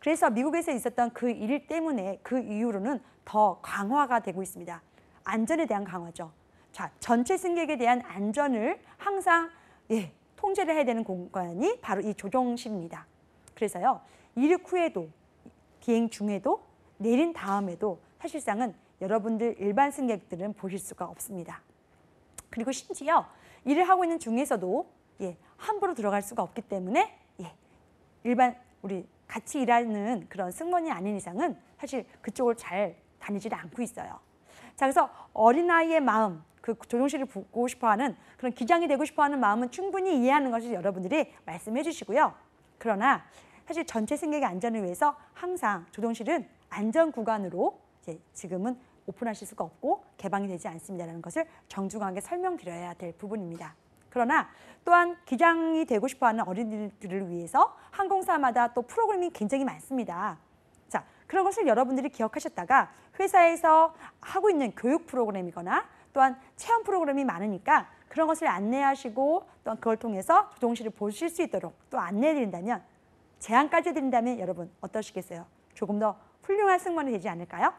그래서 미국에서 있었던 그 일 때문에 그 이후로는 더 강화가 되고 있습니다. 안전에 대한 강화죠. 자, 전체 승객에 대한 안전을 항상 통제를 해야 되는 공간이 바로 이 조종실입니다. 그래서요, 이륙 후에도 비행 중에도 내린 다음에도 사실상은 여러분들 일반 승객들은 보실 수가 없습니다. 그리고 심지어 일을 하고 있는 중에서도 함부로 들어갈 수가 없기 때문에 일반 우리 같이 일하는 그런 승무원이 아닌 이상은 사실 그쪽을 잘 다니지 않고 있어요. 자, 그래서 어린아이의 마음, 그 조종실을 보고 싶어하는 그런 기장이 되고 싶어하는 마음은 충분히 이해하는 것을 여러분들이 말씀해 주시고요. 그러나 사실 전체 승객의 안전을 위해서 항상 조종실은 안전구간으로 지금은 오픈하실 수가 없고 개방이 되지 않습니다라는 것을 정중하게 설명드려야 될 부분입니다. 그러나 또한 기장이 되고 싶어하는 어린이들을 위해서 항공사마다 또 프로그램이 굉장히 많습니다. 자, 그런 것을 여러분들이 기억하셨다가 회사에서 하고 있는 교육 프로그램이거나 또한 체험 프로그램이 많으니까 그런 것을 안내하시고 또 그걸 통해서 조정실을 보실 수 있도록 또 안내해드린다면, 제안까지 드린다면 여러분 어떠시겠어요? 조금 더 훌륭한 승무원이 되지 않을까요?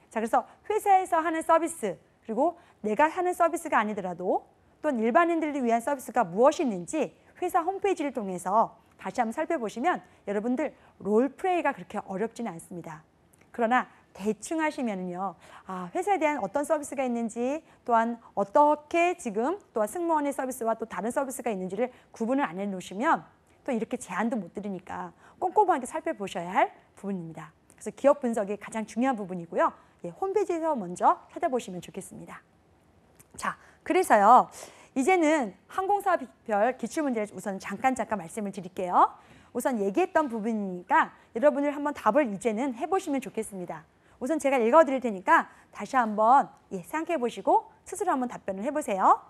자, 그래서 회사에서 하는 서비스, 그리고 내가 하는 서비스가 아니더라도 또는 일반인들을 위한 서비스가 무엇이 있는지 회사 홈페이지를 통해서 다시 한번 살펴보시면 여러분들 롤플레이가 그렇게 어렵지는 않습니다. 그러나 대충 하시면요, 회사에 대한 어떤 서비스가 있는지, 또한 어떻게 지금 또한 승무원의 서비스와 또 다른 서비스가 있는지를 구분을 안 해놓으시면 또 이렇게 제안도 못 드리니까 꼼꼼하게 살펴보셔야 할 부분입니다. 그래서 기업 분석이 가장 중요한 부분이고요. 홈페이지에서 먼저 찾아보시면 좋겠습니다. 자, 그래서요, 이제는 항공사별 기출문제를 우선 잠깐 말씀을 드릴게요. 우선 얘기했던 부분이니까 여러분들 한번 답을 이제는 해보시면 좋겠습니다. 우선 제가 읽어드릴 테니까 다시 한번 생각해 보시고 스스로 한번 답변을 해보세요.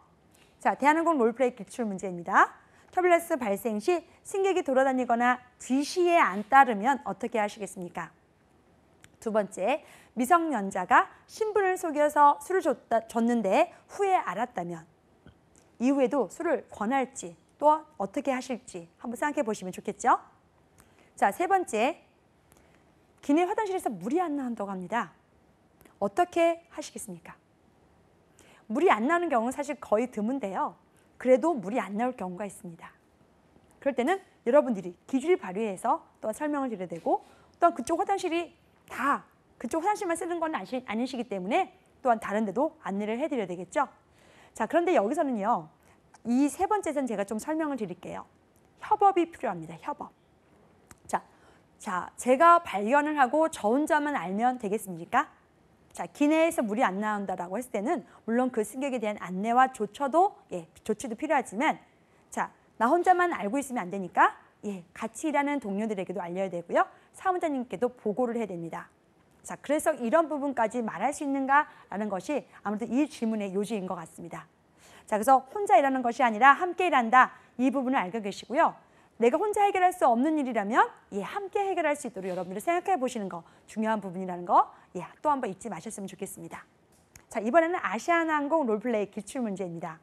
자, 대한항공 롤플레이 기출문제입니다. 터뷸런스 발생 시 승객이 돌아다니거나 지시에 안 따르면 어떻게 하시겠습니까? 두 번째, 미성년자가 신분을 속여서 술을 줬는데 후에 알았다면 이후에도 술을 권할지 또 어떻게 하실지 한번 생각해 보시면 좋겠죠? 자, 세 번째, 기내 화장실에서 물이 안 나온다고 합니다. 어떻게 하시겠습니까? 물이 안 나오는 경우는 사실 거의 드문데요. 그래도 물이 안 나올 경우가 있습니다. 그럴 때는 여러분들이 기준을 발휘해서 또 설명을 드려야 되고, 또한 그쪽 화장실이 다 그쪽 화장실만 쓰는 건 아니시기 때문에 또한 다른 데도 안내를 해드려야 되겠죠. 자, 그런데 여기서는요, 이 세 번째는 제가 좀 설명을 드릴게요. 협업이 필요합니다. 협업. 자, 제가 발견을 하고 저 혼자만 알면 되겠습니까? 자, 기내에서 물이 안 나온다라고 했을 때는 물론 그 승객에 대한 안내와 조치도 필요하지만, 자, 나 혼자만 알고 있으면 안 되니까 같이 일하는 동료들에게도 알려야 되고요. 사무장님께도 보고를 해야 됩니다. 자, 그래서 이런 부분까지 말할 수 있는가라는 것이 아무래도 이 질문의 요지인 것 같습니다. 자, 그래서 혼자 일하는 것이 아니라 함께 일한다, 이 부분을 알고 계시고요. 내가 혼자 해결할 수 없는 일이라면 함께 해결할 수 있도록 여러분들이 생각해 보시는 거 중요한 부분이라는 거 또 한번 잊지 마셨으면 좋겠습니다. 자, 이번에는 아시아나항공 롤플레이 기출문제입니다.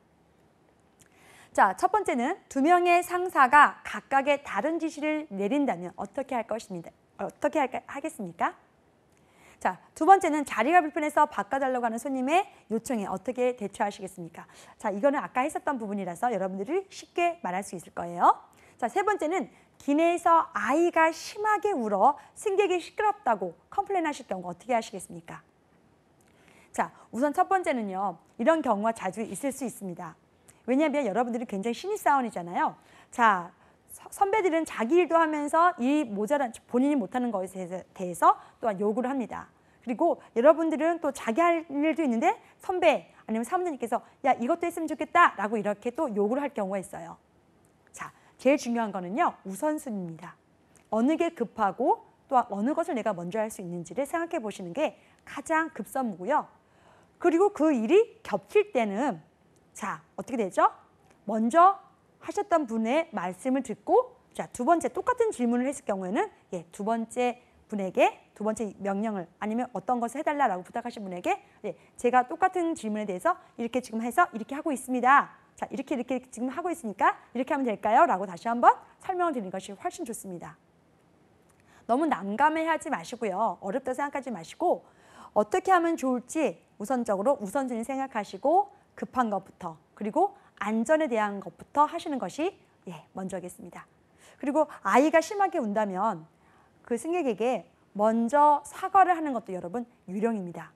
자, 첫 번째는 두 명의 상사가 각각의 다른 지시를 내린다면 어떻게 할 것입니다. 어떻게 하겠습니까? 자, 두 번째는 자리가 불편해서 바꿔달라고 하는 손님의 요청에 어떻게 대처하시겠습니까? 자, 이거는 아까 했었던 부분이라서 여러분들이 쉽게 말할 수 있을 거예요. 자, 세 번째는 기내에서 아이가 심하게 울어 승객이 시끄럽다고 컴플레인 하실 경우 어떻게 하시겠습니까? 자, 우선 첫 번째는요, 이런 경우가 자주 있을 수 있습니다. 왜냐하면 여러분들이 굉장히 신입사원이잖아요. 자, 선배들은 자기 일도 하면서 이 모자란 본인이 못하는 것에 대해서 또한 요구를 합니다. 그리고 여러분들은 또 자기 할 일도 있는데 선배 아니면 사무장님께서 야, 이것도 했으면 좋겠다라고 이렇게 또 요구를 할 경우가 있어요. 자, 제일 중요한 거는요, 우선순위입니다. 어느 게 급하고 또 어느 것을 내가 먼저 할 수 있는지를 생각해 보시는 게 가장 급선무고요. 그리고 그 일이 겹칠 때는 자, 어떻게 되죠? 먼저 하셨던 분의 말씀을 듣고, 자, 두 번째 똑같은 질문을 했을 경우에는 두 번째 분에게 두 번째 명령을 아니면 어떤 것을 해달라고 부탁하신 분에게 제가 똑같은 질문에 대해서 이렇게 지금 해서 이렇게 하고 있습니다. 자, 이렇게 지금 하고 있으니까 이렇게 하면 될까요? 라고 다시 한번 설명을 드리는 것이 훨씬 좋습니다. 너무 난감해하지 마시고요. 어렵다 생각하지 마시고 어떻게 하면 좋을지 우선적으로 우선순위 생각하시고 급한 것부터 그리고 안전에 대한 것부터 하시는 것이 먼저겠습니다. 그리고 아이가 심하게 운다면 그 승객에게 먼저 사과를 하는 것도 여러분 유령입니다.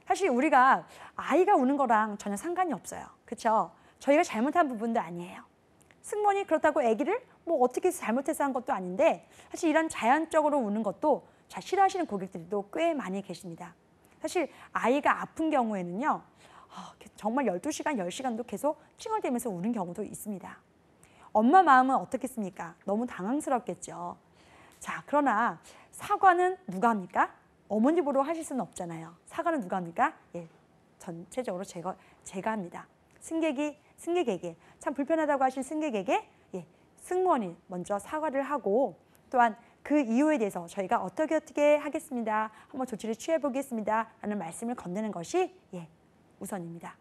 사실 우리가 아이가 우는 거랑 전혀 상관이 없어요. 그렇죠? 저희가 잘못한 부분도 아니에요. 승무원이 그렇다고 아기를 뭐 어떻게 잘못해서 한 것도 아닌데 사실 이런 자연적으로 우는 것도 싫어하시는 고객들도 꽤 많이 계십니다. 사실 아이가 아픈 경우에는요. 정말 12시간, 10시간도 계속 칭얼대면서 우는 경우도 있습니다. 엄마 마음은 어떻겠습니까? 너무 당황스럽겠죠. 자, 그러나 사과는 누가 합니까? 어머니 보러 하실 수는 없잖아요. 사과는 누가 합니까? 전체적으로 제가 합니다. 승객에게 참 불편하다고 하신 승객에게 승무원이 먼저 사과를 하고 또한 그 이유에 대해서 저희가 어떻게 하겠습니다. 한번 조치를 취해 보겠습니다. 라는 말씀을 건네는 것이 우선입니다.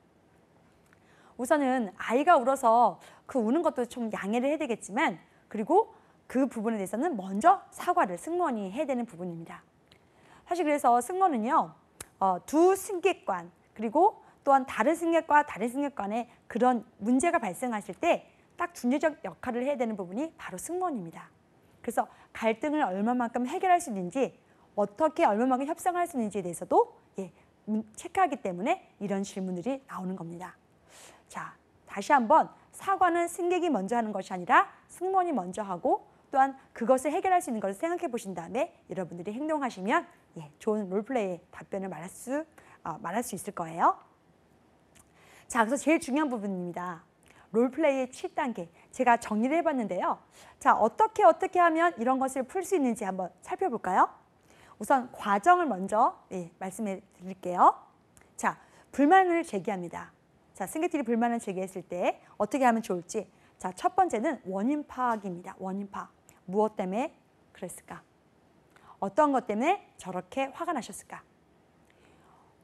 우선은 아이가 울어서 그 우는 것도 좀 양해를 해야 되겠지만 그리고 그 부분에 대해서는 먼저 사과를 승무원이 해야 되는 부분입니다. 사실 그래서 승무원은요. 두 승객관 그리고 또한 다른 승객과 다른 승객관에 그런 문제가 발생하실 때 딱 중재적 역할을 해야 되는 부분이 바로 승무원입니다. 그래서 갈등을 얼마만큼 해결할 수 있는지 어떻게 얼마만큼 협상할 수 있는지에 대해서도 체크하기 때문에 이런 질문들이 나오는 겁니다. 자, 다시 한번 사과는 승객이 먼저 하는 것이 아니라 승무원이 먼저 하고 또한 그것을 해결할 수 있는 것을 생각해 보신 다음에 여러분들이 행동하시면 좋은 롤플레이 답변을 말할 수 있을 거예요. 자, 그래서 제일 중요한 부분입니다. 롤플레이의 7단계 제가 정리를 해봤는데요. 자, 어떻게 하면 이런 것을 풀 수 있는지 한번 살펴볼까요? 우선 과정을 먼저 말씀해 드릴게요. 자, 불만을 제기합니다. 자, 승객들이 불만을 제기했을 때 어떻게 하면 좋을지. 자, 첫 번째는 원인 파악입니다. 원인 파악. 무엇 때문에 그랬을까? 어떤 것 때문에 저렇게 화가 나셨을까?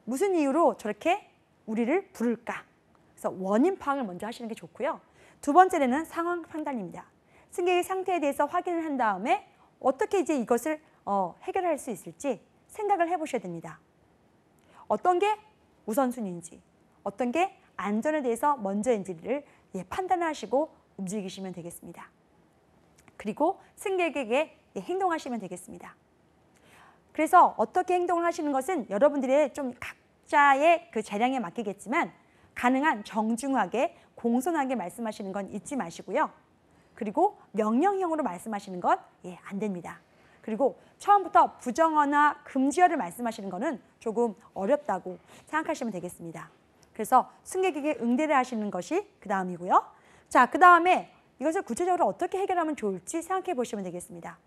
무슨 이유로 저렇게 우리를 부를까? 그래서 원인 파악을 먼저 하시는 게 좋고요. 두 번째는 상황 판단입니다. 승객의 상태에 대해서 확인을 한 다음에 어떻게 이제 이것을 해결할 수 있을지 생각을 해보셔야 됩니다. 어떤 게 우선순위인지, 어떤 게 안전에 대해서 먼저인지를 판단하시고 움직이시면 되겠습니다. 그리고 승객에게 행동하시면 되겠습니다. 그래서 어떻게 행동을 하시는 것은 여러분들의 좀 각자의 그 재량에 맡기겠지만 가능한 정중하게 공손하게 말씀하시는 건 잊지 마시고요. 그리고 명령형으로 말씀하시는 건 안 됩니다. 그리고 처음부터 부정어나 금지어를 말씀하시는 거는 조금 어렵다고 생각하시면 되겠습니다. 그래서 승객에게 응대를 하시는 것이 그 다음이고요. 자, 그 다음에 이것을 구체적으로 어떻게 해결하면 좋을지 생각해 보시면 되겠습니다.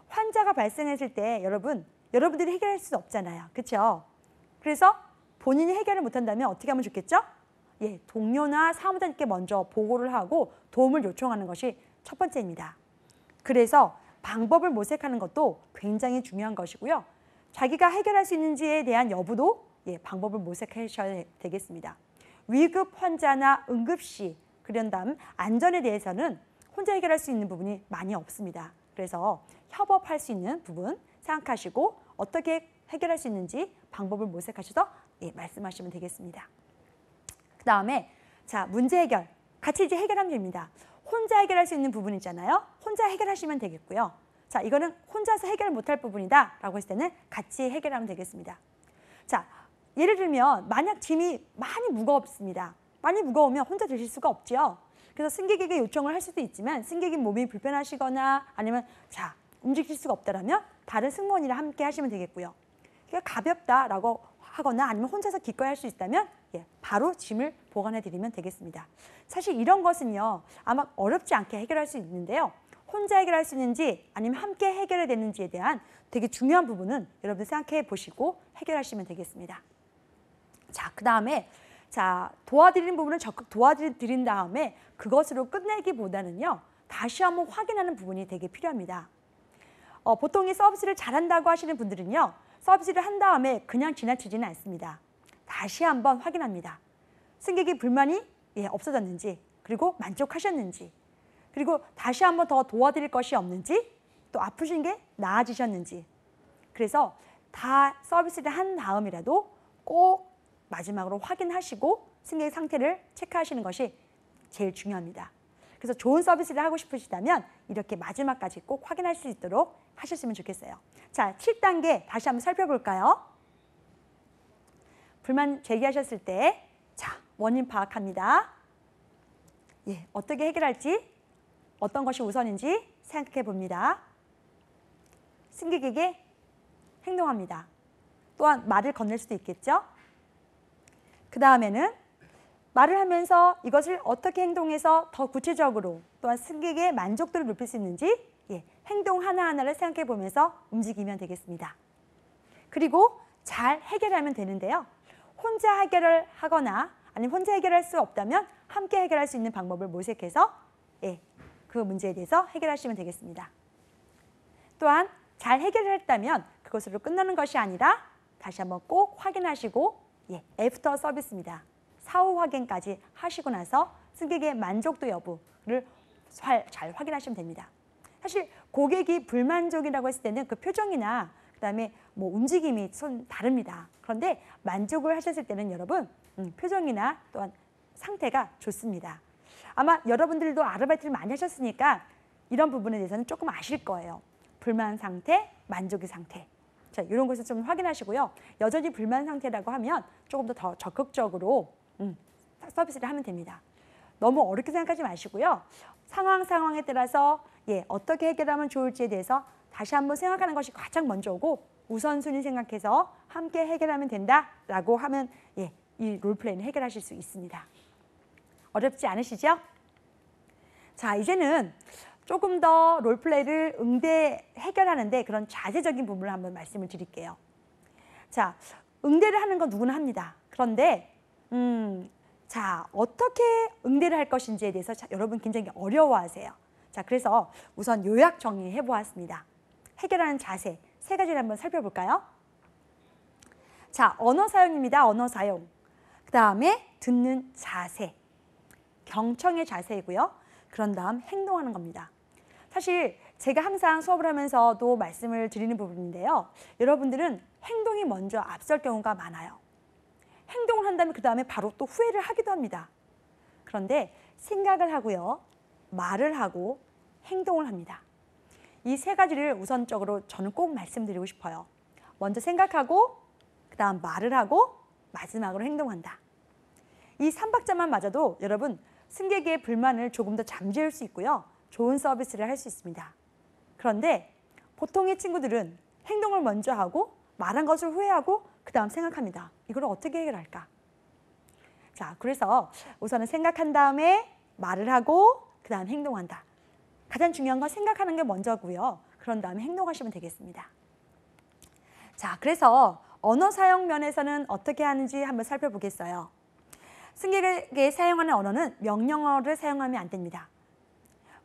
환자가 발생했을 때 여러분들이 해결할 수 없잖아요. 그렇죠? 그래서 본인이 해결을 못한다면 어떻게 하면 좋겠죠? 동료나 사무장님께 먼저 보고를 하고 도움을 요청하는 것이 첫 번째입니다. 그래서 방법을 모색하는 것도 굉장히 중요한 것이고요. 자기가 해결할 수 있는지에 대한 여부도 방법을 모색하셔야 되겠습니다. 위급 환자나 응급시, 그런 다음 안전에 대해서는 혼자 해결할 수 있는 부분이 많이 없습니다. 그래서 협업할 수 있는 부분 생각하시고 어떻게 해결할 수 있는지 방법을 모색하셔서 말씀하시면 되겠습니다. 그 다음에 자, 문제 해결. 같이 이제 해결하면 됩니다. 혼자 해결할 수 있는 부분 있잖아요. 혼자 해결하시면 되겠고요. 자, 이거는 혼자서 해결 못할 부분이다 라고 했을 때는 같이 해결하면 되겠습니다. 자, 예를 들면 만약 짐이 많이 무겁습니다. 많이 무거우면 혼자 드실 수가 없죠. 그래서 승객에게 요청을 할 수도 있지만 승객이 몸이 불편하시거나 아니면 자, 움직일 수가 없다라면 다른 승무원이랑 함께 하시면 되겠고요. 그러니까 가볍다라고 하거나 아니면 혼자서 기꺼이 할 수 있다면 바로 짐을 보관해 드리면 되겠습니다. 사실 이런 것은요. 아마 어렵지 않게 해결할 수 있는데요. 혼자 해결할 수 있는지 아니면 함께 해결해야 되는지에 대한 되게 중요한 부분은 여러분 생각해 보시고 해결하시면 되겠습니다. 자, 그 다음에 자, 도와드리는 부분은 적극 도와드린 다음에 그것으로 끝내기보다는요. 다시 한번 확인하는 부분이 되게 필요합니다. 보통 이 서비스를 잘한다고 하시는 분들은요. 서비스를 한 다음에 그냥 지나치지는 않습니다. 다시 한번 확인합니다. 승객의 불만이 없어졌는지 그리고 만족하셨는지 그리고 다시 한번 더 도와드릴 것이 없는지 또 아프신 게 나아지셨는지 그래서 다 서비스를 한 다음이라도 꼭 마지막으로 확인하시고 승객의 상태를 체크하시는 것이 제일 중요합니다. 그래서 좋은 서비스를 하고 싶으시다면 이렇게 마지막까지 꼭 확인할 수 있도록 하셨으면 좋겠어요. 자, 7단계 다시 한번 살펴볼까요? 불만 제기하셨을 때 자, 원인 파악합니다. 어떻게 해결할지 어떤 것이 우선인지 생각해 봅니다. 승객에게 행동합니다. 또한 말을 건넬 수도 있겠죠. 그 다음에는 말을 하면서 이것을 어떻게 행동해서 더 구체적으로 또한 승객의 만족도를 높일 수 있는지 행동 하나하나를 생각해 보면서 움직이면 되겠습니다. 그리고 잘 해결하면 되는데요. 혼자 해결을 하거나 아니면 혼자 해결할 수 없다면 함께 해결할 수 있는 방법을 모색해서 그 문제에 대해서 해결하시면 되겠습니다. 또한 잘 해결을 했다면 그것으로 끝나는 것이 아니라 다시 한번 꼭 확인하시고 애프터 서비스입니다. 사후 확인까지 하시고 나서 승객의 만족도 여부를 잘 확인하시면 됩니다. 사실 고객이 불만족이라고 했을 때는 그 표정이나 그다음에 뭐 움직임이 다릅니다. 그런데 만족을 하셨을 때는 여러분 표정이나 또한 상태가 좋습니다. 아마 여러분들도 아르바이트를 많이 하셨으니까 이런 부분에 대해서는 조금 아실 거예요. 불만 상태, 만족의 상태. 자, 이런 것을 좀 확인하시고요. 여전히 불만 상태라고 하면 조금 더 적극적으로 서비스를 하면 됩니다. 너무 어렵게 생각하지 마시고요. 상황에 따라서 어떻게 해결하면 좋을지에 대해서 다시 한번 생각하는 것이 가장 먼저고 우선순위 생각해서 함께 해결하면 된다라고 하면 이 롤플레이는 해결하실 수 있습니다. 어렵지 않으시죠? 자, 이제는 조금 더 롤플레이를 해결하는데 그런 자세적인 부분을 한번 말씀을 드릴게요. 자, 응대를 하는 건 누구나 합니다. 그런데 자, 어떻게 응대를 할 것인지에 대해서 여러분 굉장히 어려워하세요. 자, 그래서 우선 요약 정리해 보았습니다. 해결하는 자세 3가지를 한번 살펴볼까요? 자, 언어 사용입니다. 언어 사용. 그 다음에 듣는 자세. 경청의 자세이고요. 그런 다음 행동하는 겁니다. 사실 제가 항상 수업을 하면서도 말씀을 드리는 부분인데요. 여러분들은 행동이 먼저 앞설 경우가 많아요. 행동을 한다면 그 다음에 바로 또 후회를 하기도 합니다. 그런데 생각을 하고요. 말을 하고 행동을 합니다. 이 3가지를 우선적으로 저는 꼭 말씀드리고 싶어요. 먼저 생각하고 그 다음 말을 하고 마지막으로 행동한다. 이 3박자만 맞아도 여러분 승객의 불만을 조금 더 잠재울 수 있고요. 좋은 서비스를 할 수 있습니다. 그런데 보통의 친구들은 행동을 먼저 하고 말한 것을 후회하고 그 다음 생각합니다. 이걸 어떻게 해결할까? 자, 그래서 우선은 생각한 다음에 말을 하고 그 다음 행동한다. 가장 중요한 건 생각하는 게 먼저고요. 그런 다음에 행동하시면 되겠습니다. 자, 그래서 언어 사용 면에서는 어떻게 하는지 한번 살펴보겠어요. 승객에게 사용하는 언어는 명령어를 사용하면 안 됩니다.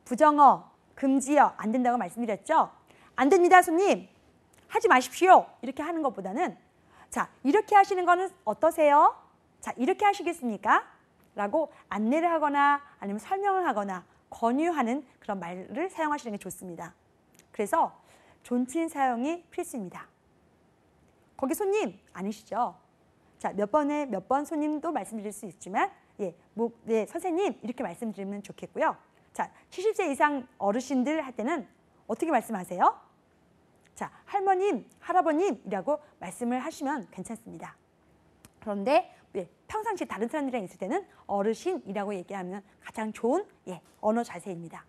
부정어, 금지어 안 된다고 말씀드렸죠? 안 됩니다, 손님. 하지 마십시오. 이렇게 하는 것보다는 자, 이렇게 하시는 거는 어떠세요? 자, 이렇게 하시겠습니까? 라고 안내를 하거나 아니면 설명을 하거나 권유하는 그런 말을 사용하시는 게 좋습니다. 그래서 존칭 사용이 필수입니다. 거기 손님 아니시죠? 자, 몇 번 손님도 말씀드릴 수 있지만 선생님 이렇게 말씀드리면 좋겠고요. 자, 70세 이상 어르신들 할 때는 어떻게 말씀하세요? 자, 할머님, 할아버님이라고 말씀을 하시면 괜찮습니다. 그런데 평상시 다른 사람들이랑 있을 때는 어르신이라고 얘기하면 가장 좋은 언어 자세입니다.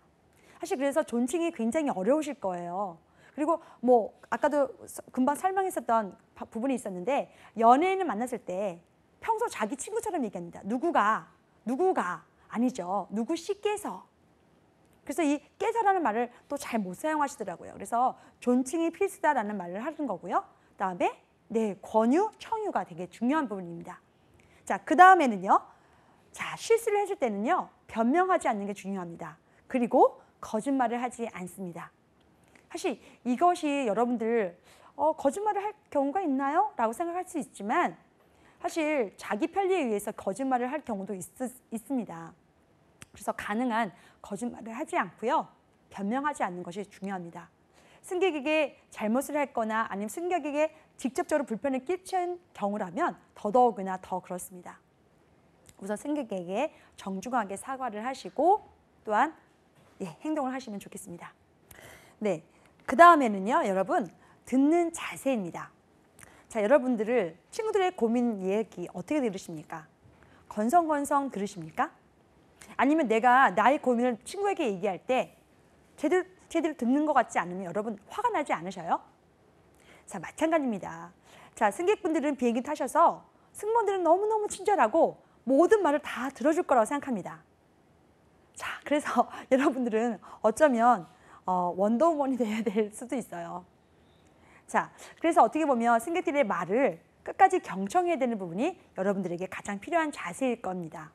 사실 그래서 존칭이 굉장히 어려우실 거예요. 그리고 뭐 아까도 금방 설명했었던 부분이 있었는데 연예인을 만났을 때 평소 자기 친구처럼 얘기합니다. 누구가 아니죠. 누구 씨께서. 그래서 이 깨서라는 말을 또 잘 못 사용하시더라고요. 그래서 존칭이 필수다라는 말을 하는 거고요. 그다음에 권유, 청유가 되게 중요한 부분입니다. 자, 그 다음에는요. 자, 실수를 했을 때는요. 변명하지 않는 게 중요합니다. 그리고 거짓말을 하지 않습니다. 사실 이것이 여러분들 거짓말을 할 경우가 있나요? 라고 생각할 수 있지만 사실 자기 편리에 의해서 거짓말을 할 경우도 있습니다. 그래서 가능한 거짓말을 하지 않고요. 변명하지 않는 것이 중요합니다. 승객에게 잘못을 했거나 아니면 승객에게 직접적으로 불편을 끼친 경우라면 더더욱이나 더 그렇습니다. 우선 승객에게 정중하게 사과를 하시고 또한 행동을 하시면 좋겠습니다. 네, 그 다음에는요, 여러분 듣는 자세입니다. 자, 여러분들을 친구들의 고민 얘기 어떻게 들으십니까? 건성건성 들으십니까? 아니면 내가 나의 고민을 친구에게 얘기할 때 제대로 듣는 것 같지 않으면 여러분 화가 나지 않으셔요? 자, 마찬가지입니다. 자, 승객분들은 비행기 타셔서 승무원들은 너무너무 친절하고 모든 말을 다 들어줄 거라고 생각합니다. 자, 그래서 여러분들은 어쩌면 원더우먼이 돼야 될 수도 있어요. 자, 그래서 어떻게 보면 승객들의 말을 끝까지 경청해야 되는 부분이 여러분들에게 가장 필요한 자세일 겁니다.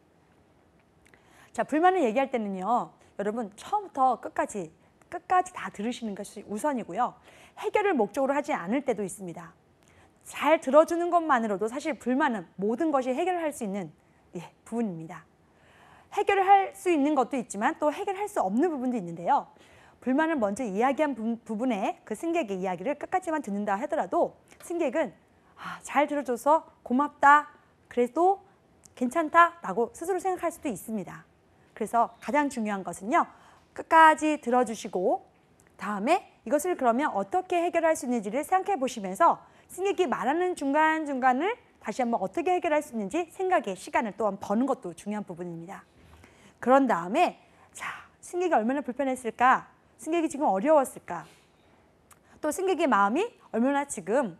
자, 불만을 얘기할 때는요, 여러분 처음부터 끝까지 다 들으시는 것이 우선이고요. 해결을 목적으로 하지 않을 때도 있습니다. 잘 들어주는 것만으로도 사실 불만은 모든 것이 해결할 수 있는 부분입니다. 해결할 수 있는 것도 있지만 또 해결할 수 없는 부분도 있는데요. 불만을 먼저 이야기한 부분에 그 승객의 이야기를 끝까지만 듣는다 하더라도 승객은 잘 들어줘서 고맙다, 그래도 괜찮다라고 스스로 생각할 수도 있습니다. 그래서 가장 중요한 것은요. 끝까지 들어주시고 다음에 이것을 그러면 어떻게 해결할 수 있는지를 생각해 보시면서 승객이 말하는 중간중간을 다시 한번 어떻게 해결할 수 있는지 생각의 시간을 또한 버는 것도 중요한 부분입니다. 그런 다음에 승객이 얼마나 불편했을까? 승객이 지금 어려웠을까? 또 승객의 마음이 얼마나 지금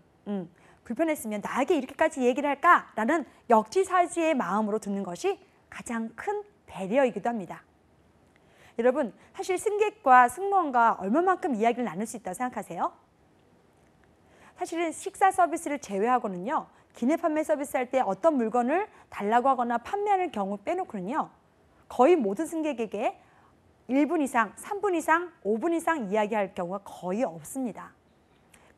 불편했으면 나에게 이렇게까지 얘기를 할까? 라는 역지사지의 마음으로 듣는 것이 가장 큰 배려이기도 합니다. 여러분, 사실 승객과 승무원과 얼마만큼 이야기를 나눌 수 있다고 생각하세요? 사실은 식사 서비스를 제외하고는요. 기내 판매 서비스 할 때 어떤 물건을 달라고 하거나 판매하는 경우 빼놓고는요. 거의 모든 승객에게 1분 이상, 3분 이상, 5분 이상 이야기할 경우가 거의 없습니다.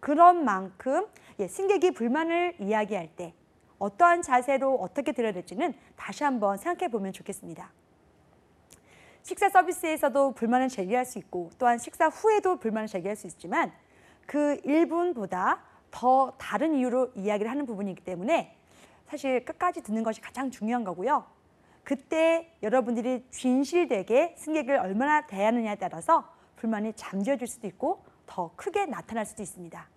그런 만큼 승객이 불만을 이야기할 때 어떠한 자세로 어떻게 들어야 될지는 다시 한번 생각해 보면 좋겠습니다. 식사 서비스에서도 불만을 제기할 수 있고 또한 식사 후에도 불만을 제기할 수 있지만 그 1분보다 더 다른 이유로 이야기를 하는 부분이기 때문에 사실 끝까지 듣는 것이 가장 중요한 거고요. 그때 여러분들이 진실되게 승객을 얼마나 대하느냐에 따라서 불만이 잠재워질 수도 있고 더 크게 나타날 수도 있습니다.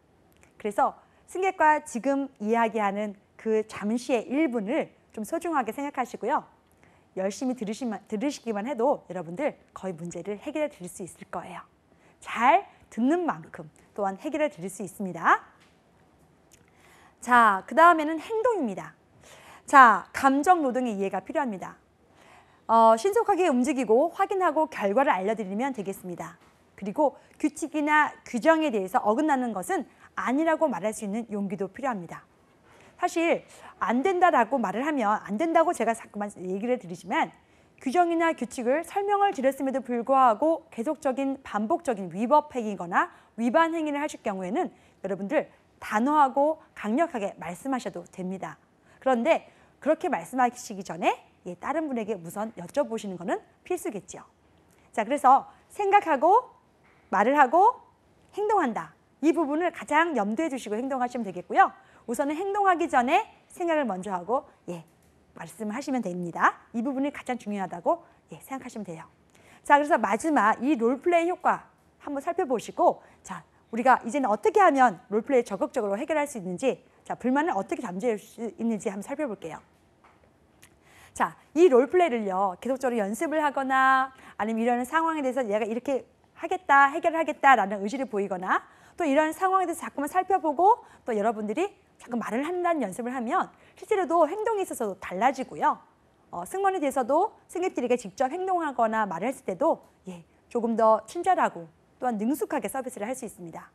그래서 승객과 지금 이야기하는 그 잠시의 1분을 좀 소중하게 생각하시고요. 열심히 들으시기만 해도 여러분들 거의 문제를 해결해 드릴 수 있을 거예요. 잘 듣는 만큼 또한 해결해 드릴 수 있습니다. 자, 그 다음에는 행동입니다. 자, 감정 노동의 이해가 필요합니다. 신속하게 움직이고 확인하고 결과를 알려드리면 되겠습니다. 그리고 규칙이나 규정에 대해서 어긋나는 것은 아니라고 말할 수 있는 용기도 필요합니다. 사실 안 된다라고 말을 하면 안 된다고 제가 자꾸만 얘기를 드리지만 규정이나 규칙을 설명을 드렸음에도 불구하고 계속적인 반복적인 위법 행위거나 위반 행위를 하실 경우에는 여러분들 단호하고 강력하게 말씀하셔도 됩니다. 그런데 그렇게 말씀하시기 전에 다른 분에게 우선 여쭤보시는 것은 필수겠죠. 자, 그래서 생각하고 말을 하고 행동한다. 이 부분을 가장 염두에 두시고 행동하시면 되겠고요. 우선은 행동하기 전에 생각을 먼저 하고 말씀하시면 됩니다. 이 부분이 가장 중요하다고 생각하시면 돼요. 자, 그래서 마지막 이 롤플레이 효과 한번 살펴보시고 자, 우리가 이제는 어떻게 하면 롤플레이 적극적으로 해결할 수 있는지 불만을 어떻게 잠재울 수 있는지 한번 살펴볼게요. 자, 이 롤플레이를요. 계속적으로 연습을 하거나 아니면 이런 상황에 대해서 얘가 이렇게 하겠다, 해결을 하겠다라는 의지를 보이거나 또 이런 상황에 대해서 자꾸만 살펴보고 또 여러분들이 자꾸 말을 한다는 연습을 하면 실제로도 행동에 있어서도 달라지고요. 승무원에 대해서도 승객들에게 직접 행동하거나 말을 했을 때도 조금 더 친절하고 또한 능숙하게 서비스를 할 수 있습니다.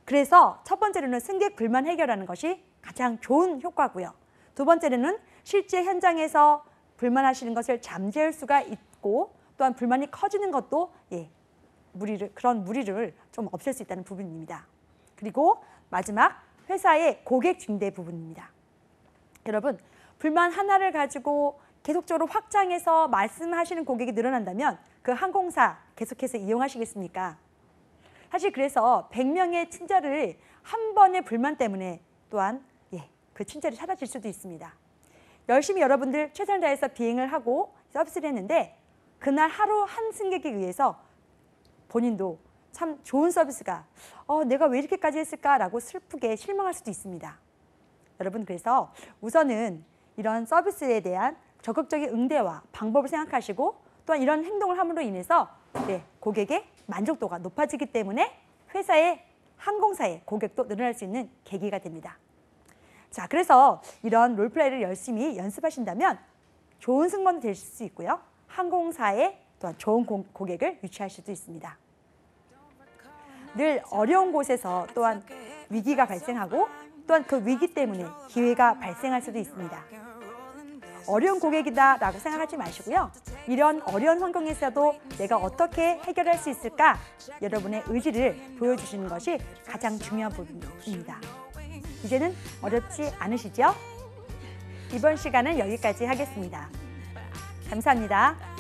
그래서 첫 번째로는 승객 불만 해결하는 것이 가장 좋은 효과고요. 두 번째로는 실제 현장에서 불만하시는 것을 잠재울 수가 있고 또한 불만이 커지는 것도 그런 무리를 좀 없앨 수 있다는 부분입니다. 그리고 마지막 회사의 고객 증대 부분입니다. 여러분, 불만 하나를 가지고 계속적으로 확장해서 말씀하시는 고객이 늘어난다면 그 항공사 계속해서 이용하시겠습니까? 사실 그래서 100명의 친절을 한 번의 불만 때문에 또한 그 친절이 사라질 수도 있습니다. 열심히 여러분들 최선을 다해서 비행을 하고 서비스를 했는데 그날 하루 한 승객에 의해서 본인도 참 좋은 서비스가 내가 왜 이렇게까지 했을까라고 슬프게 실망할 수도 있습니다. 여러분, 그래서 우선은 이런 서비스에 대한 적극적인 응대와 방법을 생각하시고 또한 이런 행동을 함으로 인해서 고객의 만족도가 높아지기 때문에 회사의 항공사의 고객도 늘어날 수 있는 계기가 됩니다. 자, 그래서 이런 롤플레이를 열심히 연습하신다면 좋은 승무원이 되실 수 있고요. 항공사에 또한 좋은 고객을 유치할 수도 있습니다. 늘 어려운 곳에서 또한 위기가 발생하고 또한 그 위기 때문에 기회가 발생할 수도 있습니다. 어려운 고객이다라고 생각하지 마시고요. 이런 어려운 환경에서도 내가 어떻게 해결할 수 있을까? 여러분의 의지를 보여주시는 것이 가장 중요한 부분입니다. 이제는 어렵지 않으시죠? 이번 시간은 여기까지 하겠습니다. 감사합니다.